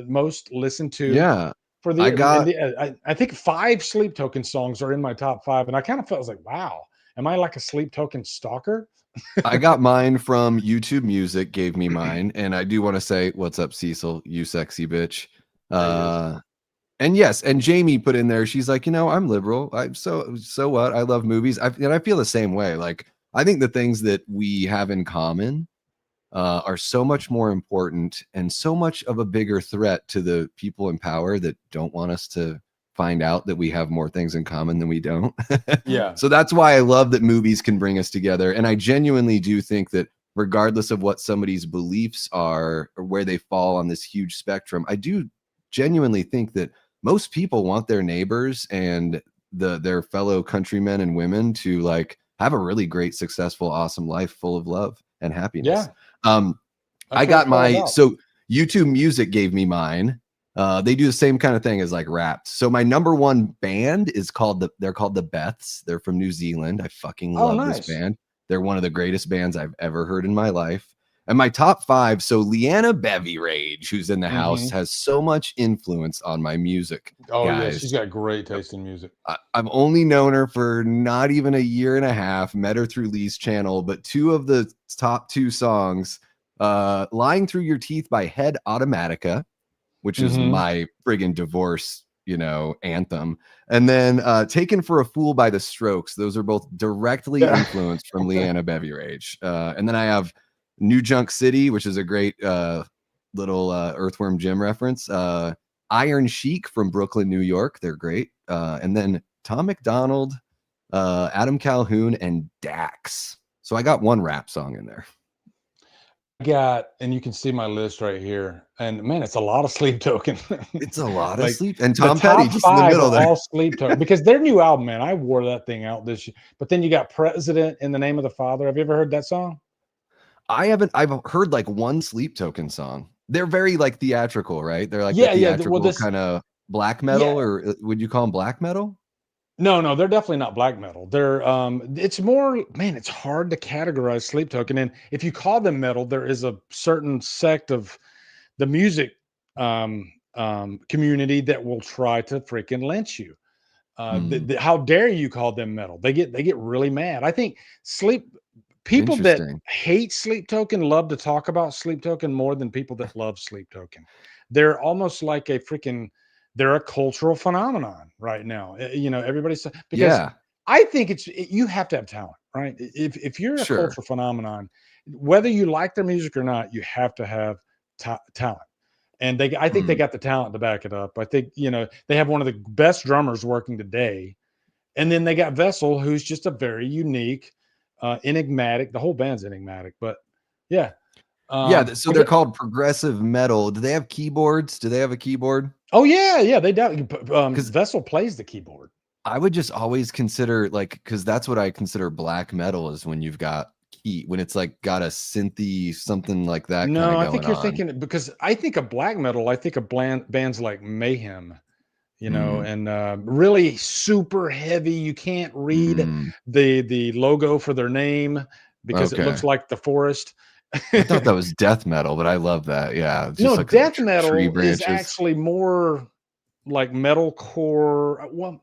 A: most listened to
B: Yeah.
A: for
B: I
A: the, and
B: got
A: I think 5 Sleep Token songs are in my top 5. And I kind of felt, I was like, wow, am I like a Sleep Token stalker?
B: I got mine from YouTube Music, gave me mine. And I do want to say, what's up, Cecil, you sexy bitch.
A: There he is.
B: And yes, and Jamie put in there, she's like, I'm liberal. So what? I love movies. And I feel the same way. Like, I think the things that we have in common are so much more important and so much of a bigger threat to the people in power that don't want us to find out that we have more things in common than we don't.
A: Yeah.
B: So that's why I love that movies can bring us together. And I genuinely do think that regardless of what somebody's beliefs are or where they fall on this huge spectrum, I do genuinely think that most people want their neighbors and their fellow countrymen and women to like have a really great, successful, awesome life full of love and happiness.
A: Yeah.
B: I got so YouTube Music gave me mine. They do the same kind of thing as like Wrapped. So my number 1 band is they're called the Beths. They're from New Zealand. I fucking love this band. They're one of the greatest bands I've ever heard in my life. And my top 5, so Leanna Bevy Rage, who's in the house, has so much influence on my music.
A: Oh,
B: guys.
A: yeah, she's got great taste in music.
B: I've only known her for not even a year and a half, met her through Lee's channel, but 2 of the top 2 songs, Lying Through Your Teeth by Head Automatica, which is my friggin' divorce, anthem. And then Taken for a Fool by The Strokes. Those are both directly influenced from Leanna Bevy Rage. And then I have New Junk City, which is a great little Earthworm Jim reference. Iron Chic from Brooklyn, New York. They're great. And then Tom McDonald, Adam Calhoun, and Dax. So I got 1 rap song in there.
A: And you can see my list right here. And man, it's a lot of Sleep Token.
B: It's a lot
A: like,
B: of Sleep. And Tom Petty just in the middle there.
A: All Sleep Token because their new album, man, I wore that thing out this year. But then you got President in the Name of the Father. Have you ever heard that song?
B: I haven't. I've heard like 1 Sleep Token song. They're very like theatrical, right? They're like theatrical kind of black metal, or would you call them black metal?
A: No, they're definitely not black metal. They're it's more, man, it's hard to categorize Sleep Token. And if you call them metal, there is a certain sect of the music community that will try to freaking lynch you. How dare you call them metal? They get really mad. I think people that hate Sleep Token love to talk about Sleep Token more than people that love Sleep Token. They're almost like they're a cultural phenomenon right now. Everybody's because I think you have to have talent, right? If you're a cultural phenomenon, whether you like their music or not, you have to have talent. And I think they got the talent to back it up. I think, they have one of the best drummers working today. And then they got Vessel, who's just a very unique, enigmatic. The whole band's enigmatic, but yeah.
B: So they're called progressive metal. Do they have keyboards? Do they have a keyboard?
A: Oh yeah, they do. Because Vessel plays the keyboard.
B: I would just always consider because that's what I consider black metal is when you've got when it's like got a synthy something like that.
A: No, I think you're thinking because I think of black metal. I think of bands like Mayhem, and really super heavy. You can't read the logo for their name because it looks like the forest.
B: I thought that was death metal, but I love that. Yeah.
A: No, like death metal is actually more like metalcore. Well,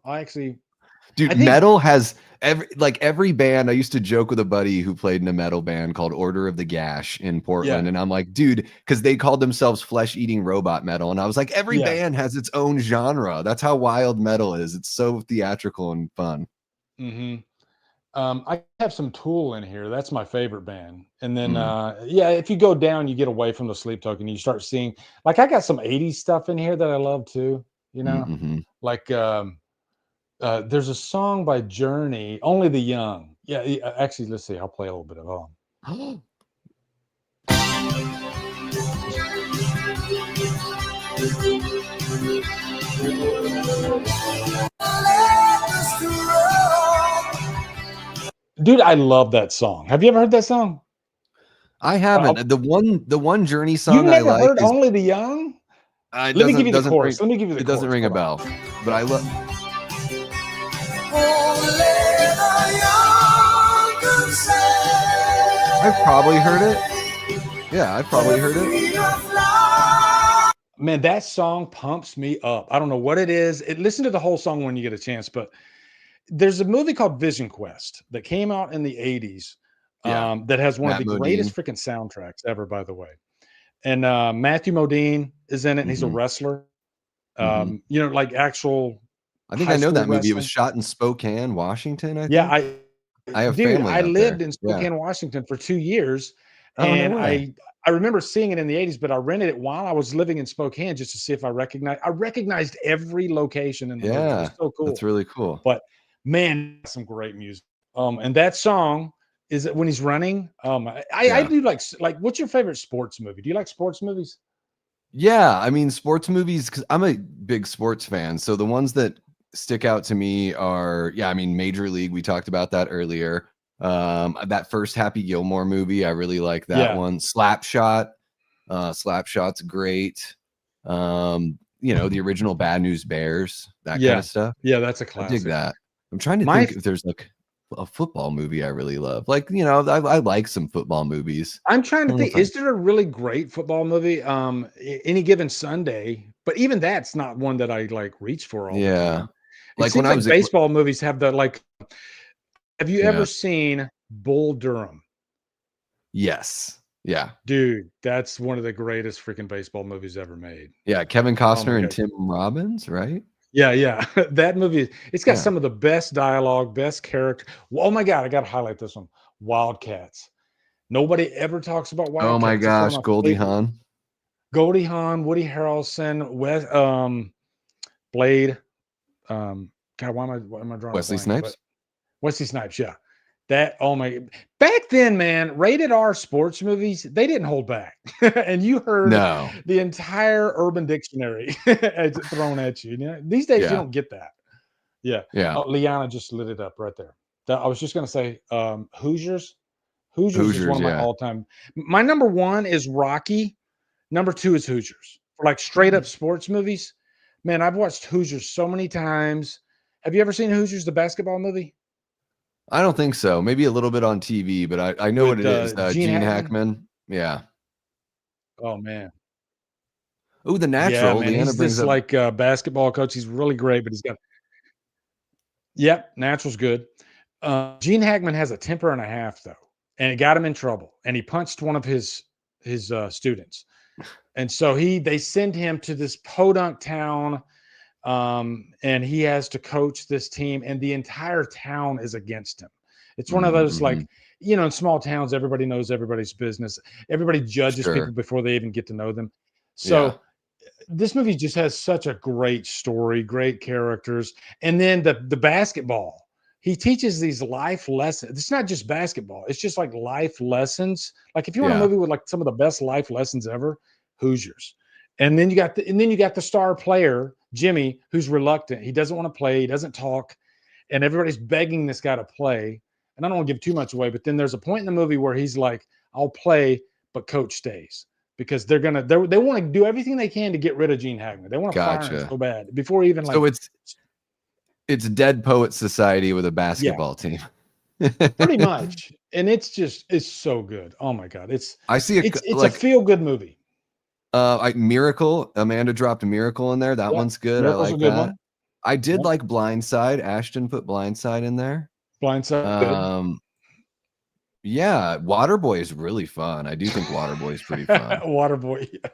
B: dude, metal has every band. I used to joke with a buddy who played in a metal band called Order of the Gash in Portland. And I'm like, dude, because they called themselves flesh-eating robot metal. And I was like, every band has its own genre. That's how wild metal is. It's so theatrical and fun.
A: I have some Tool in here. That's my favorite band. And then, if you go down, you get away from the Sleep Token. You start seeing, I got some 80s stuff in here that I love too, like there's a song by Journey, Only the Young. Yeah, actually, let's see. I'll play a little bit of Dude, I love that song. Have you ever heard that song?
B: I haven't. The one Journey
A: You've
B: song I
A: never
B: like
A: heard
B: is
A: Only the Young?
B: it
A: Let me give you the
B: doesn't
A: chorus.
B: ring,
A: Let me give you the
B: it
A: chorus.
B: doesn't ring a
A: Hold on.
B: bell. But I love I've probably heard it. Yeah, I've probably heard it.
A: Man, that song pumps me up. I don't know what it is. Listen to the whole song when you get a chance, but there's a movie called Vision Quest that came out in the 80s
B: Yeah.
A: that has one
B: Matt
A: of the
B: Modine.
A: greatest freaking soundtracks ever, by the way. And Matthew Modine is in it, and he's a
B: Mhm.
A: wrestler.
B: Mhm.
A: You know, like actual
B: I think
A: high
B: I know
A: school
B: that movie. It was
A: wrestling.
B: shot in Spokane, Washington, I
A: Yeah,
B: think. I have
A: dude,
B: family
A: I
B: out there.
A: lived in
B: Yeah.
A: Spokane, Washington for 2 years,
B: Oh, no
A: and
B: way.
A: I remember seeing it in the 80s, but I rented it while I was living in Spokane just to see if I recognized every location in the movie. It was
B: Yeah.
A: so
B: That's
A: cool.
B: really cool.
A: But man, some great music. And that song is when he's running. I
B: Yeah.
A: do like what's your favorite sports movie? Do you like sports movies?
B: Yeah, I mean, sports movies, because I'm a big sports fan. So the ones that stick out to me are, yeah, I mean, Major League. We talked about that earlier. That first Happy Gilmore movie, I really like that
A: Yeah.
B: one. Slapshot. Slapshot's great. The original Bad News Bears, that kind
A: Yeah.
B: of stuff.
A: Yeah, that's a
B: I dig
A: classic.
B: that. I'm trying to
A: My
B: think if there's like a football movie I really love. Like, I like some football movies.
A: I'm trying to
B: I don't know
A: think,
B: if I-
A: is there a really great football movie? Any given Sunday, but even that's not one that I like reach for all the
B: Yeah.
A: time. It
B: Like when
A: seems
B: I
A: like
B: was
A: baseball movies have the like. Have you
B: Yeah.
A: ever seen Bull Durham?
B: Yes. Yeah.
A: Dude, that's one of the greatest freaking baseball movies ever made.
B: Yeah. Kevin
A: Oh my
B: Costner and
A: God.
B: Tim Robbins, right?
A: Yeah. That movie, it's got
B: Yeah.
A: some of the best dialogue, best character. Oh my God, I got to highlight this one. Wildcats. Nobody ever talks about
B: Oh my
A: Wildcats. It's one of
B: gosh,
A: my
B: Goldie
A: favorite.
B: Hawn.
A: Goldie Hawn, Woody Harrelson, Blade. God, why am I drawing
B: Wesley
A: a blank?
B: Snipes.
A: But Wesley Snipes, yeah. That back then, man, rated R sports movies, they didn't hold back. And you heard
B: No.
A: the entire Urban Dictionary thrown at you. These days you
B: Yeah.
A: don't get that. Yeah.
B: Yeah.
A: Oh, Liana just lit it up right there. I was just gonna say Hoosiers. Hoosiers is one
B: Hoosiers,
A: of my
B: yeah.
A: all-time. My number one is Rocky. Number two is Hoosiers. For like straight up sports movies. Man, I've watched Hoosiers so many times. Have you ever seen Hoosiers, the basketball movie?
B: I don't think so. Maybe a little bit on TV, but I know what
A: With
B: it is.
A: Gene
B: Gene
A: Hackman?
B: Hackman. Yeah.
A: Oh man.
B: Oh, The
A: Yeah,
B: Natural.
A: man.
B: Leanna
A: He's
B: brings
A: this
B: up.
A: like basketball coach. He's really great, but he's got Natural's good. Gene Hackman has a temper and a half though, and it got him in trouble. And he punched one of his students. And so they send him to this podunk town, and he has to coach this team, and the entire town is against him. It's one of those like, in small towns, everybody knows everybody's business. Everybody judges
B: Sure.
A: people before they even get to know them. So
B: Yeah.
A: this movie just has such a great story, great characters, and then the basketball. He teaches these life lessons. It's not just basketball; it's just like life lessons. Like if you want a
B: Yeah.
A: movie with like some of the best life lessons ever, Hoosiers. And then you got the star player Jimmy, who's reluctant. He doesn't want to play. He doesn't talk, and everybody's begging this guy to play. And I don't want to give too much away, but then there's a point in the movie where he's like, "I'll play, but coach stays." Because they want to do everything they can to get rid of Gene Hackman. They want to fire him
B: Gotcha.
A: so bad before even like.
B: So it's Dead Poet Society with a basketball team.
A: Pretty much, and it's so good. Oh my God, it's a feel good movie.
B: Miracle. Amanda dropped a Miracle in there. That one's good.
A: Miracle's
B: I like
A: a good
B: that.
A: one.
B: I did like Blindside. Ashton put Blindside in there.
A: Blindside.
B: Yeah, Waterboy is really fun. I do think Waterboy is pretty fun.
A: Waterboy. Yeah.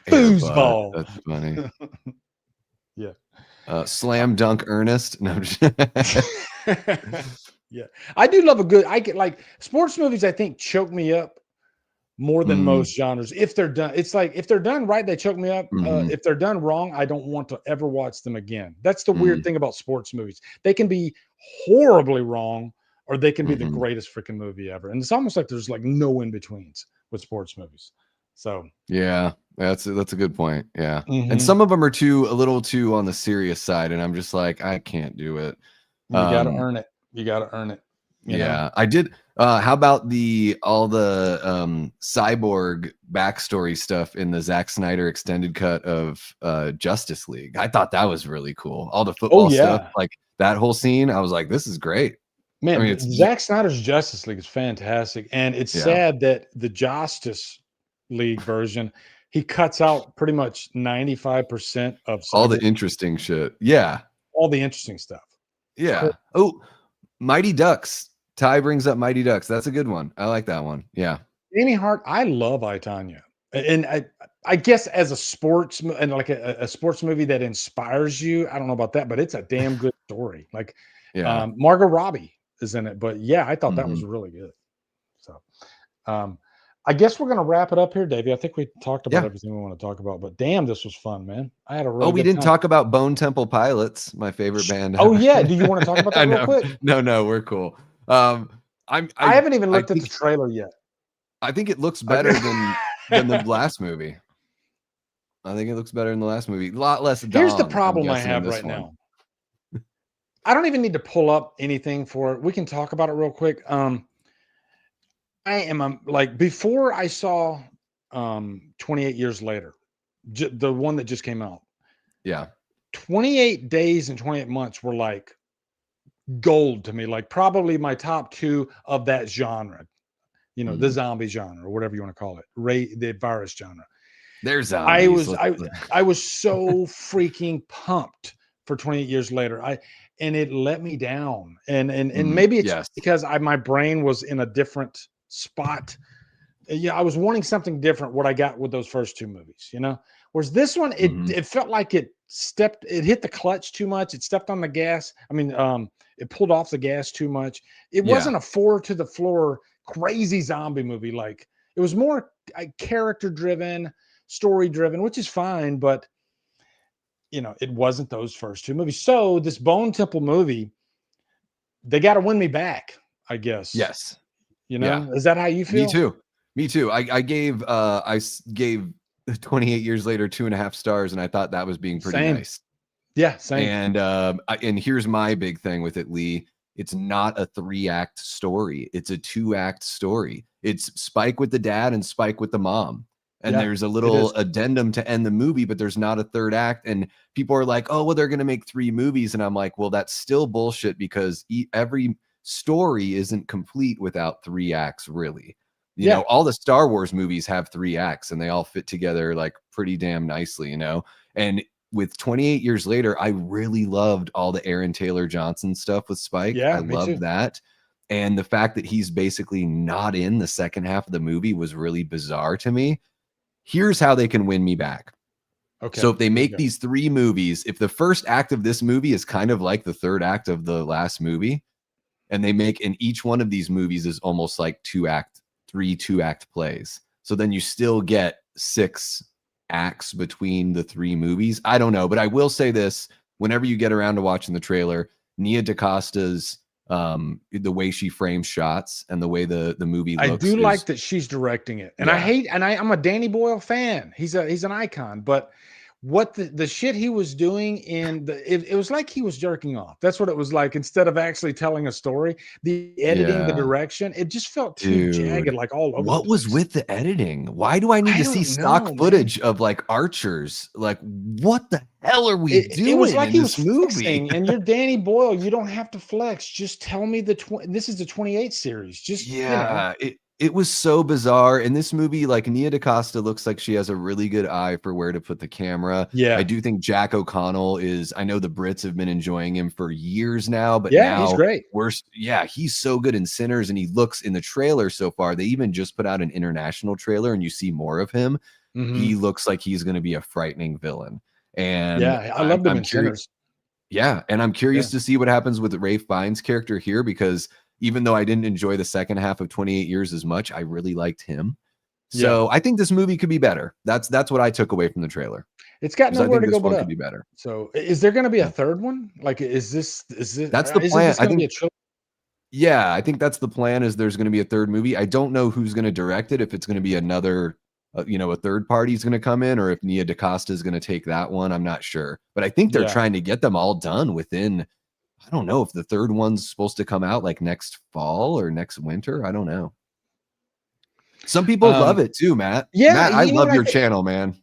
B: Airbud,
A: Foosball.
B: That's funny.
A: Yeah.
B: Slam Dunk Ernest. No.
A: Yeah, I do love I get like sports movies. I think choke me up more than most genres. If they're done, it's like if they're done right, they choke me up. If they're done wrong, I don't want to ever watch them again. That's the weird thing about sports movies. They can be horribly wrong, or they can be the greatest freaking movie ever. And it's almost like there's like no in betweens with sports movies. So
B: yeah, That's a good point. Yeah.
A: Mhm.
B: And some of them are a little too on the serious side, and I'm just like, I can't do it.
A: You got to earn it. You got to earn it. You know?
B: I did. How about all the cyborg backstory stuff in the Zack Snyder extended cut of Justice League? I thought that was really cool. All the football stuff, like that whole scene, I was like, this is great.
A: Man,
B: I mean, it's
A: Zack Snyder's Justice League is fantastic, and it's sad that the Justice League version, he cuts out pretty much 95% of
B: all the interesting shit. Yeah,
A: all the interesting stuff.
B: Yeah.
A: Cool.
B: Oh, Mighty Ducks. Ty brings up Mighty Ducks. That's a good one. I like that one. Yeah.
A: Amy Hart, I love I, Tonya. And I guess as a sports and like a sports movie that inspires you, I don't know about that, but it's a damn good story. Like, Margot Robbie is in it, but yeah, I thought that was really good. So, I guess we're gonna wrap it up here, Davey. I think we talked about everything we want to talk about, but damn, this was fun, man. I had a really
B: we
A: good
B: didn't
A: time.
B: talk about Bone Temple Pilots, my favorite band.
A: Oh yeah, do you want to talk about that real quick?
B: No, we're cool.
A: I haven't even looked at the trailer yet.
B: I think it looks better than the last movie. I think it looks better than the last movie. A lot less.
A: Here's the problem I have right now. I don't even need to pull up anything for it. We can talk about it real quick. I am like, before I saw 28 Years Later, the one that just came out.
B: Yeah.
A: 28 Days and 28 Months were like gold to me, like probably my top two of that genre, you know, the zombie genre or whatever you want to call it, the virus genre.
B: There's zombies.
A: I was so freaking pumped for 28 Years Later. And it let me down. And maybe it's because my brain was in a different spot. Yeah, I was wanting something different. What I got with those first two movies, you know. Whereas this one, it felt like it hit the clutch too much. It stepped on the gas. I mean, it pulled off the gas too much. It wasn't a four to the floor crazy zombie movie. Like, it was more character driven, story driven, which is fine, but you know, it wasn't those first two movies. So this Bone Temple movie, they got to win me back, I guess.
B: Yes.
A: You know, is that how you feel?
B: Me too. I gave 28 Years Later 2.5 stars, and I thought that was being pretty nice.
A: Yeah, same.
B: And here's my big thing with it, Lee. It's not a 3-act story. It's a 2-act story. It's Spike with the dad and Spike with the mom. And there's a little addendum to end the movie, but there's not a third act. And people are like, oh, well, they're going to make 3 movies. And I'm like, well, that's still bullshit, because every story isn't complete without 3 acts, really. You know, all the Star Wars movies have 3 acts, and they all fit together like pretty damn nicely, you know. And with 28 Years Later, I really loved all the Aaron Taylor Johnson stuff with Spike. I loved that. And the fact that he's basically not in the second half of the movie was really bizarre to me. Here's how they can win me back. Okay. So if they make these 3 movies, if the first act of this movie is kind of like the third act of the last movie, and each one of these movies is almost like 3 2-act plays. So then you still get 6 acts between the 3 movies. I don't know, but I will say this: whenever you get around to watching the trailer, Nia DaCosta's the way she frames shots and the way the movie looks.
A: I do like that she's directing it. And I'm a Danny Boyle fan. He's an icon, but what the shit he was doing it was like he was jerking off. That's what it was like. Instead of actually telling a story, the editing, the direction, it just felt too jagged, like all over.
B: What was with the editing? Why do I need to see stock footage of like archers? Like, what the hell are we doing?
A: It was like he was flexing, and you're Danny Boyle. You don't have to flex. Just tell me this is the 28 series. Just
B: It was so bizarre. In this movie, like, Nia DaCosta looks like she has a really good eye for where to put the camera.
A: Yeah.
B: I do think Jack O'Connell I know the Brits have been enjoying him for years now, but now
A: he's great.
B: He's so good in Sinners, and he looks in the trailer so far. They even just put out an international trailer, and you see more of him. He looks like he's going to be a frightening villain. And
A: I love him in Sinners.
B: Yeah. And I'm curious to see what happens with Ralph Fiennes' character here, because even though I didn't enjoy the second half of 28 Years as much, I really liked him. So I think this movie could be better. That's what I took away from the trailer.
A: It's got nowhere to go but up.
B: Could be better.
A: So is there going to be a third one? Like, is this?
B: That's the plan. I think. I think that's the plan. Is there's going to be a third movie. I don't know who's going to direct it. If it's going to be another a third party is going to come in, or if Nia DaCosta is going to take that one. I'm not sure, but I think they're trying to get them all done within. I don't know if the third one's supposed to come out like next fall or next winter. I don't know. Some people love it too, Matt.
A: Yeah,
B: Matt, I love your channel, man.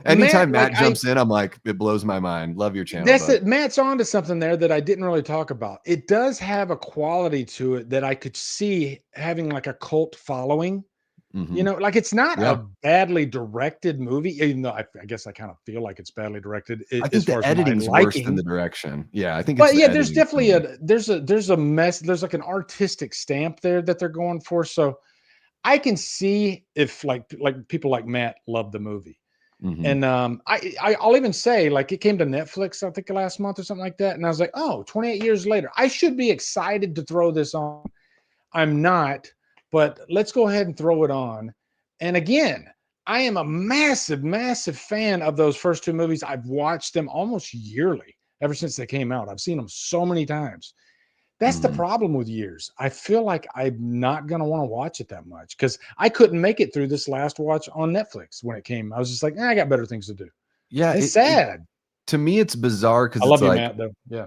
B: Anytime Matt jumps in, I'm like, it blows my mind. Love your channel.
A: That's it. Matt's onto something there that I didn't really talk about. It does have a quality to it that I could see having like a cult following. You know, like it's not a badly directed movie, even though I guess I kind of feel like it's badly directed.
B: I think the editing's worse than the direction. Yeah, I think.
A: But yeah, there's definitely there's a mess. There's like an artistic stamp there that they're going for. So I can see if like people like Matt love the movie. And I'll even say, like, it came to Netflix, I think last month or something like that. And I was like, oh, 28 years later, I should be excited to throw this on. I'm not, but let's go ahead and throw it on. And again, I am a massive, massive fan of those first two movies. I've watched them almost yearly ever since they came out. I've seen them so many times. That's the problem with years. I feel like I'm not going to want to watch it that much because I couldn't make it through this last watch on Netflix when it came. I was just like, I got better things to do.
B: Yeah.
A: It's sad.
B: To me, it's bizarre because
A: I love you, Matt, though. Yeah.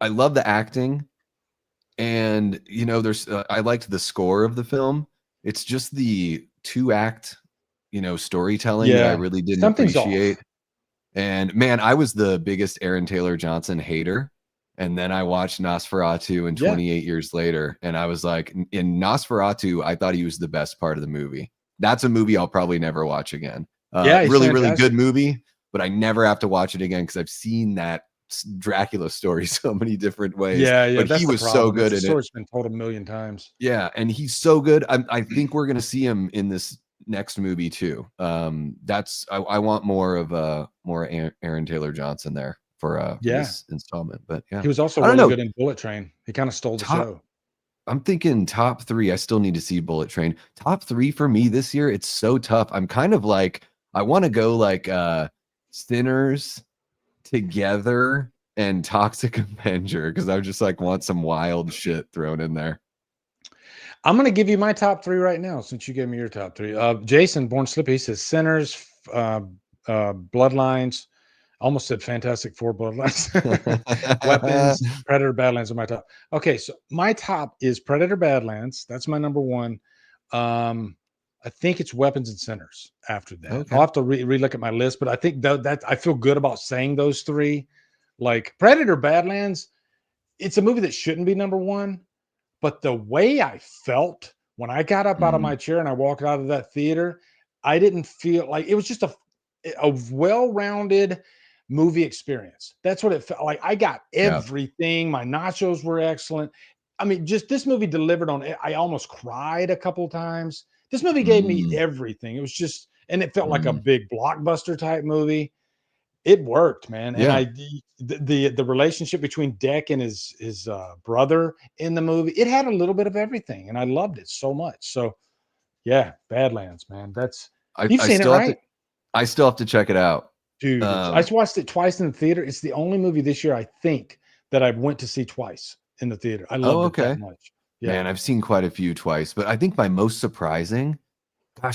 B: I love the acting. And, there's, I liked the score of the film. It's just the 2-act, storytelling that I really didn't appreciate. And man, I was the biggest Aaron Taylor Johnson hater. And then I watched Nosferatu and 28 years later. And I was like, in Nosferatu, I thought he was the best part of the movie. That's a movie I'll probably never watch again. Really, really good movie, but I never have to watch it again because I've seen that Dracula story so many different ways.
A: Yeah.
B: But he was so good in it. The
A: story's been told a million times.
B: Yeah, and he's so good. I think we're gonna see him in this next movie too. I want more of Aaron Taylor Johnson there for this installment. But yeah,
A: he was also really good in Bullet Train. He kind of stole the show.
B: I'm thinking top 3. I still need to see Bullet Train. Top 3 for me this year. It's so tough. I'm kind of like, I want to go like Sinners, Together, and Toxic Avenger because I just like want some wild shit thrown in there.
A: I'm going to give you my top 3 right now since you gave me your top 3. Jason Born Slippy, he says Sinners, Bloodlines. Almost said Fantastic Four, Bloodlines. Weapons, Predator, Badlands are my top. Okay, so my top is Predator, Badlands. That's my number 1. I think it's Weapons and Sinners after that. Okay. I'll have to re-look at my list, but I think that I feel good about saying those 3. Like Predator, Badlands, it's a movie that shouldn't be number 1, but the way I felt when I got up out of my chair and I walked out of that theater, I didn't feel like it was just a well-rounded movie experience. That's what it felt like. I got everything. My nachos were excellent. I mean, just this movie delivered on it. I almost cried a couple times. This movie gave me everything. It was just, and it felt like a big blockbuster type movie. It worked, man. And the relationship between Deck and his brother in the movie, it had a little bit of everything, and I loved it so much. So, yeah, Badlands, man. You've seen it, right?
B: I still have to check it out,
A: dude. I just watched it twice in the theater. It's the only movie this year I think that I went to see twice in the theater. I loved it that much. Yeah.
B: Man, I've seen quite a few twice, but I think my most surprising,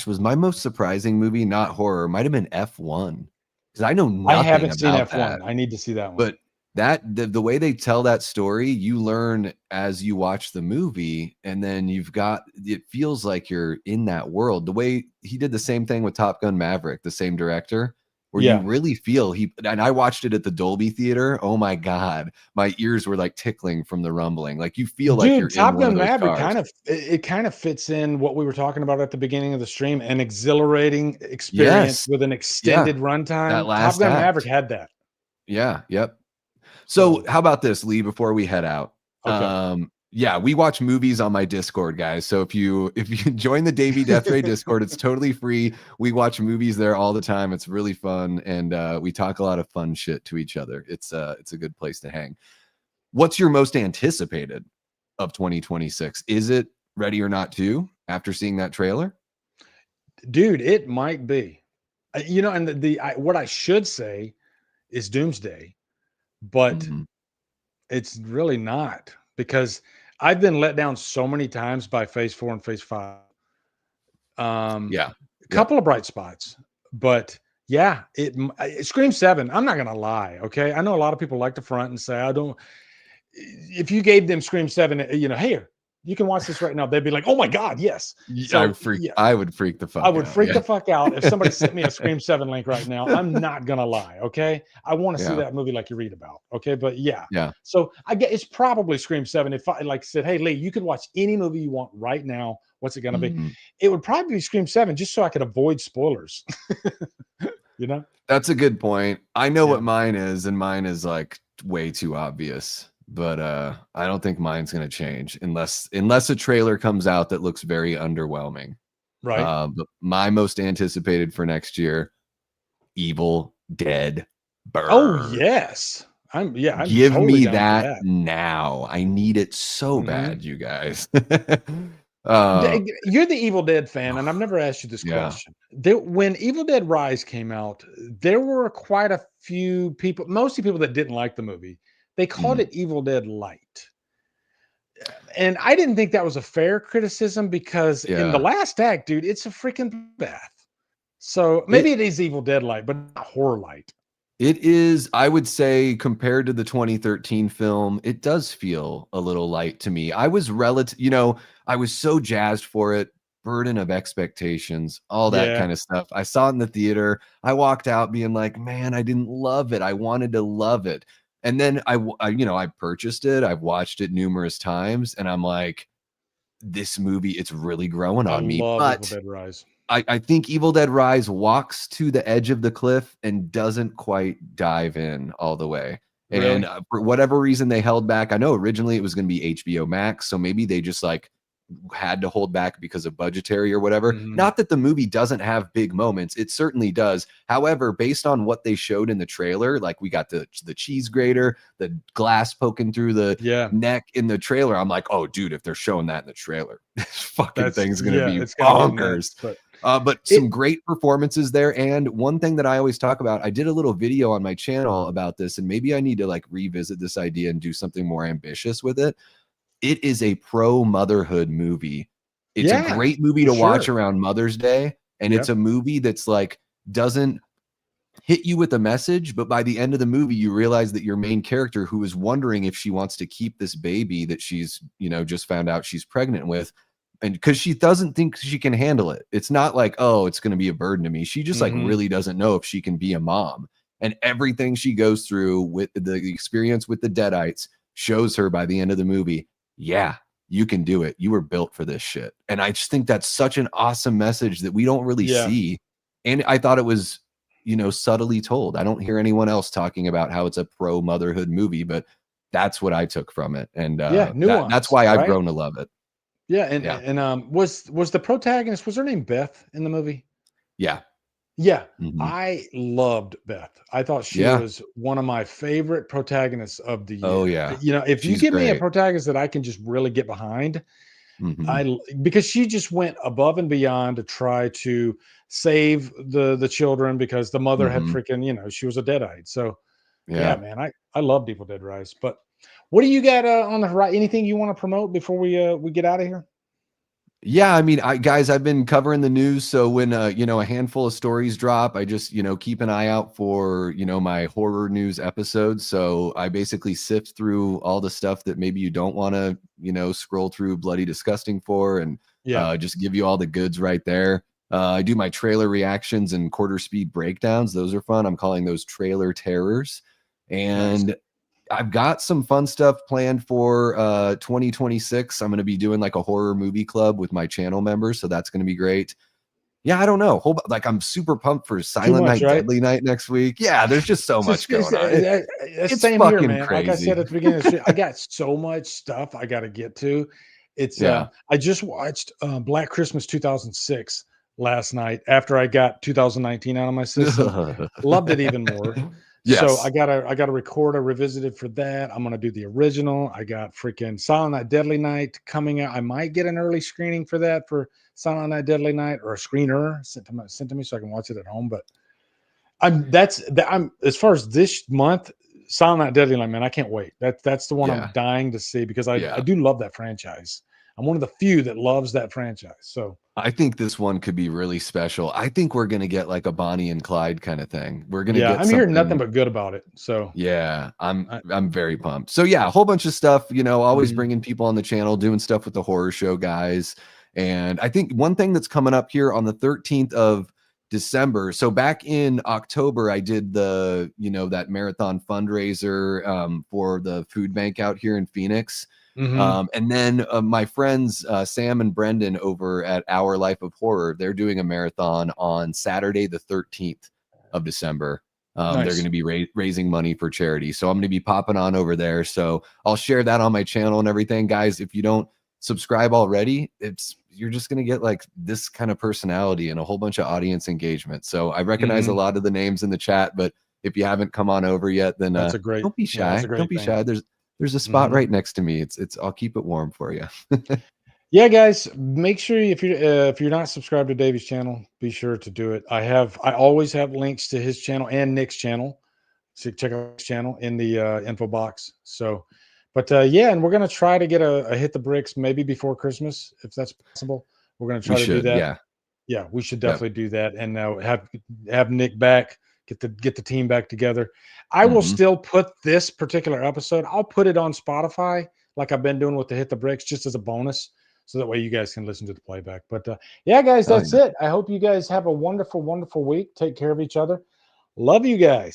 B: was my most surprising movie not horror? Might have been F1. Because I know nothing.
A: I haven't seen F1.
B: That.
A: I need to see that one.
B: But the way they tell that story, you learn as you watch the movie, and then it feels like you're in that world. The way he did the same thing with Top Gun Maverick, the same director, where you really feel and I watched it at the Dolby Theater. Oh my God, my ears were like tickling from the rumbling. Like you feel like you're
A: Top
B: in
A: Gun
B: one of those
A: Maverick kind of fits in what we were talking about at the beginning of the stream, an exhilarating experience with an extended runtime.
B: That last
A: Top Gun Maverick had that.
B: Yeah. Yep. So how about this, Lee, before we head out? Okay. We watch movies on my Discord, guys. So if you join the Davey Deathray Discord, it's totally free. We watch movies there all the time. It's really fun, and we talk a lot of fun shit to each other. It's a good place to hang. What's your most anticipated of 2026? Is it Ready or Not 2 after seeing that trailer?
A: Dude, it might be. And what I should say is Doomsday, but it's really not, because I've been let down so many times by Phase 4 and Phase 5. couple of bright spots, but yeah, it Scream 7. I'm not gonna lie. Okay. I know a lot of people like to front and say, I don't, if you gave them Scream 7, here, you can watch this right now, they'd be like, oh my God, yes. So yeah,
B: I would freak the fuck out.
A: I would freak the fuck out if somebody sent me a Scream 7 link right now. I'm not gonna lie. Okay. I want to see that movie like you read about. Okay. But yeah. So I get it's probably Scream 7. If I like said, hey Lee, you can watch any movie you want right now. What's it gonna be? It would probably be Scream 7, just so I could avoid spoilers. You know?
B: That's a good point. I know what mine is, and mine is like way too obvious. But I don't think mine's gonna change unless a trailer comes out that looks very underwhelming.
A: Right.
B: But my most anticipated for next year, Evil Dead Burn.
A: Oh yes. I'm
B: Give
A: totally
B: me
A: down for
B: that now. I need it so bad, you guys.
A: You're the Evil Dead fan, and I've never asked you this question. When Evil Dead Rise came out, there were quite a few people, mostly people that didn't like the movie. They called it Evil Dead Light. And I didn't think that was a fair criticism because in the last act, dude, it's a freaking bath. So maybe it is Evil Dead Light, but not horror light.
B: It is, I would say, compared to the 2013 film, it does feel a little light to me. I was I was so jazzed for it, burden of expectations, all that kind of stuff. I saw it in the theater. I walked out being like, man, I didn't love it. I wanted to love it. And then I purchased it. I've watched it numerous times, and I'm like, this movie, it's really growing on me. But
A: Evil Dead Rise.
B: I think Evil Dead Rise walks to the edge of the cliff and doesn't quite dive in all the way. Really? And for whatever reason, they held back. I know originally it was going to be HBO Max, so maybe they just like had to hold back because of budgetary or whatever. Not that the movie doesn't have big moments. It certainly does. However, based on what they showed in the trailer, like we got the cheese grater, the glass poking through the neck in the trailer. I'm like, oh, dude, if they're showing that in the trailer, this fucking thing's going to be bonkers. But some great performances there. And one thing that I always talk about, I did a little video on my channel about this, and maybe I need to like revisit this idea and do something more ambitious with it. It is a pro motherhood movie. It's a great movie to watch around Mother's Day. And it's a movie that's like, doesn't hit you with a message, but by the end of the movie, you realize that your main character, who is wondering if she wants to keep this baby that she's, just found out she's pregnant with, and because she doesn't think she can handle it. It's not like, oh, it's going to be a burden to me. She just like really doesn't know if she can be a mom. And everything she goes through with the experience with the Deadites shows her by the end of the movie, yeah, you can do it. You were built for this shit. And I just think that's such an awesome message that we don't really see. And I thought it was, subtly told. I don't hear anyone else talking about how it's a pro motherhood movie, but that's what I took from it. And that's why I've grown to love it.
A: Yeah. And was the protagonist, was her name Beth in the movie?
B: Yeah.
A: Yeah. I loved Beth. I thought she was one of my favorite protagonists of the year.
B: Oh yeah.
A: If you give me a protagonist that I can just really get behind, because she just went above and beyond to try to save the children, because the mother had freaking, she was a Deadite. So yeah, man, I loved Evil Dead Rise. But what do you got on the right? Anything you want to promote before we get out of here?
B: Yeah, I mean, guys, I've been covering the news. So when, a handful of stories drop, I just, keep an eye out for, my horror news episodes. So I basically sift through all the stuff that maybe you don't want to, scroll through Bloody Disgusting for, and just give you all the goods right there. I do my trailer reactions and quarter speed breakdowns. Those are fun. I'm calling those trailer terrors. And I've got some fun stuff planned for 2026. I'm going to be doing like a horror movie club with my channel members, so that's going to be great. Yeah, I don't know. I'm super pumped for Silent Night, Deadly Night next week. Yeah, there's just so much going on.
A: It's same here, man. Crazy. Like I said at the beginning of the show, I got so much stuff I got to get to. It's I just watched Black Christmas 2006 last night after I got 2019 out of my system. Loved it even more. Yes. So I gotta record a revisited for that. I'm gonna do the original. I got freaking Silent Night, Deadly Night coming out. I might get an early screening for that for Silent Night, Deadly Night, or a screener sent to me so I can watch it at home. But I'm as far as this month, Silent Night, Deadly Night, man, I can't wait. That's the one I'm dying to see, because I do love that franchise. I'm one of the few that loves that franchise. So
B: I think this one could be really special. I think we're gonna get like a Bonnie and Clyde kind of thing. We're gonna
A: yeah,
B: get
A: I'm hearing nothing
B: something.
A: but good about it. So
B: Yeah,
A: I,
B: I'm very pumped. So yeah, a whole bunch of stuff, you know, always
A: Mhm.
B: bringing people on the channel, doing stuff with the horror show guys. And I think one thing that's coming up here on the 13th of December. So back in October, I did the, you know, that marathon fundraiser for the food bank out here in Phoenix.
A: Mhm.
B: And then my friends Sam and Brendan over at Our Life of Horror, they're doing a marathon on Saturday, the 13th of December. They're
A: Nice.
B: going to be raising money for charity. So I'm going to be popping on over there. So I'll share that on my channel and everything. Guys, if you don't subscribe already, you're just going to get like this kind of personality and a whole bunch of audience engagement. So I recognize a
A: Mhm.
B: lot of the names in the chat, but if you haven't come on over yet, then
A: That's a great,
B: don't be
A: yeah, that's
B: shy.
A: a great
B: Don't be
A: thing.
B: shy. There's a spot
A: Mhm.
B: right next to me. I'll keep it warm for you.
A: Yeah, guys, make sure if you're not subscribed to Davey's channel, be sure to do it. I always have links to his channel and Nick's channel. So check out his channel in the info box. So, but yeah, and we're gonna try to get a hit the bricks maybe before Christmas if that's possible. We're gonna
B: We
A: try to do
B: should,
A: that.
B: yeah.
A: Yeah, we should
B: Yep.
A: definitely do that, and have Nick back, get the team back together. I will
B: Mhm.
A: still put this particular episode. I'll put it on Spotify like I've been doing with the Hit the Bricks, just as a bonus, so that way you guys can listen to the playback. But yeah, guys,
B: Hell
A: that's
B: yeah.
A: it. I hope you guys have a wonderful, wonderful week. Take care of each other. Love you guys.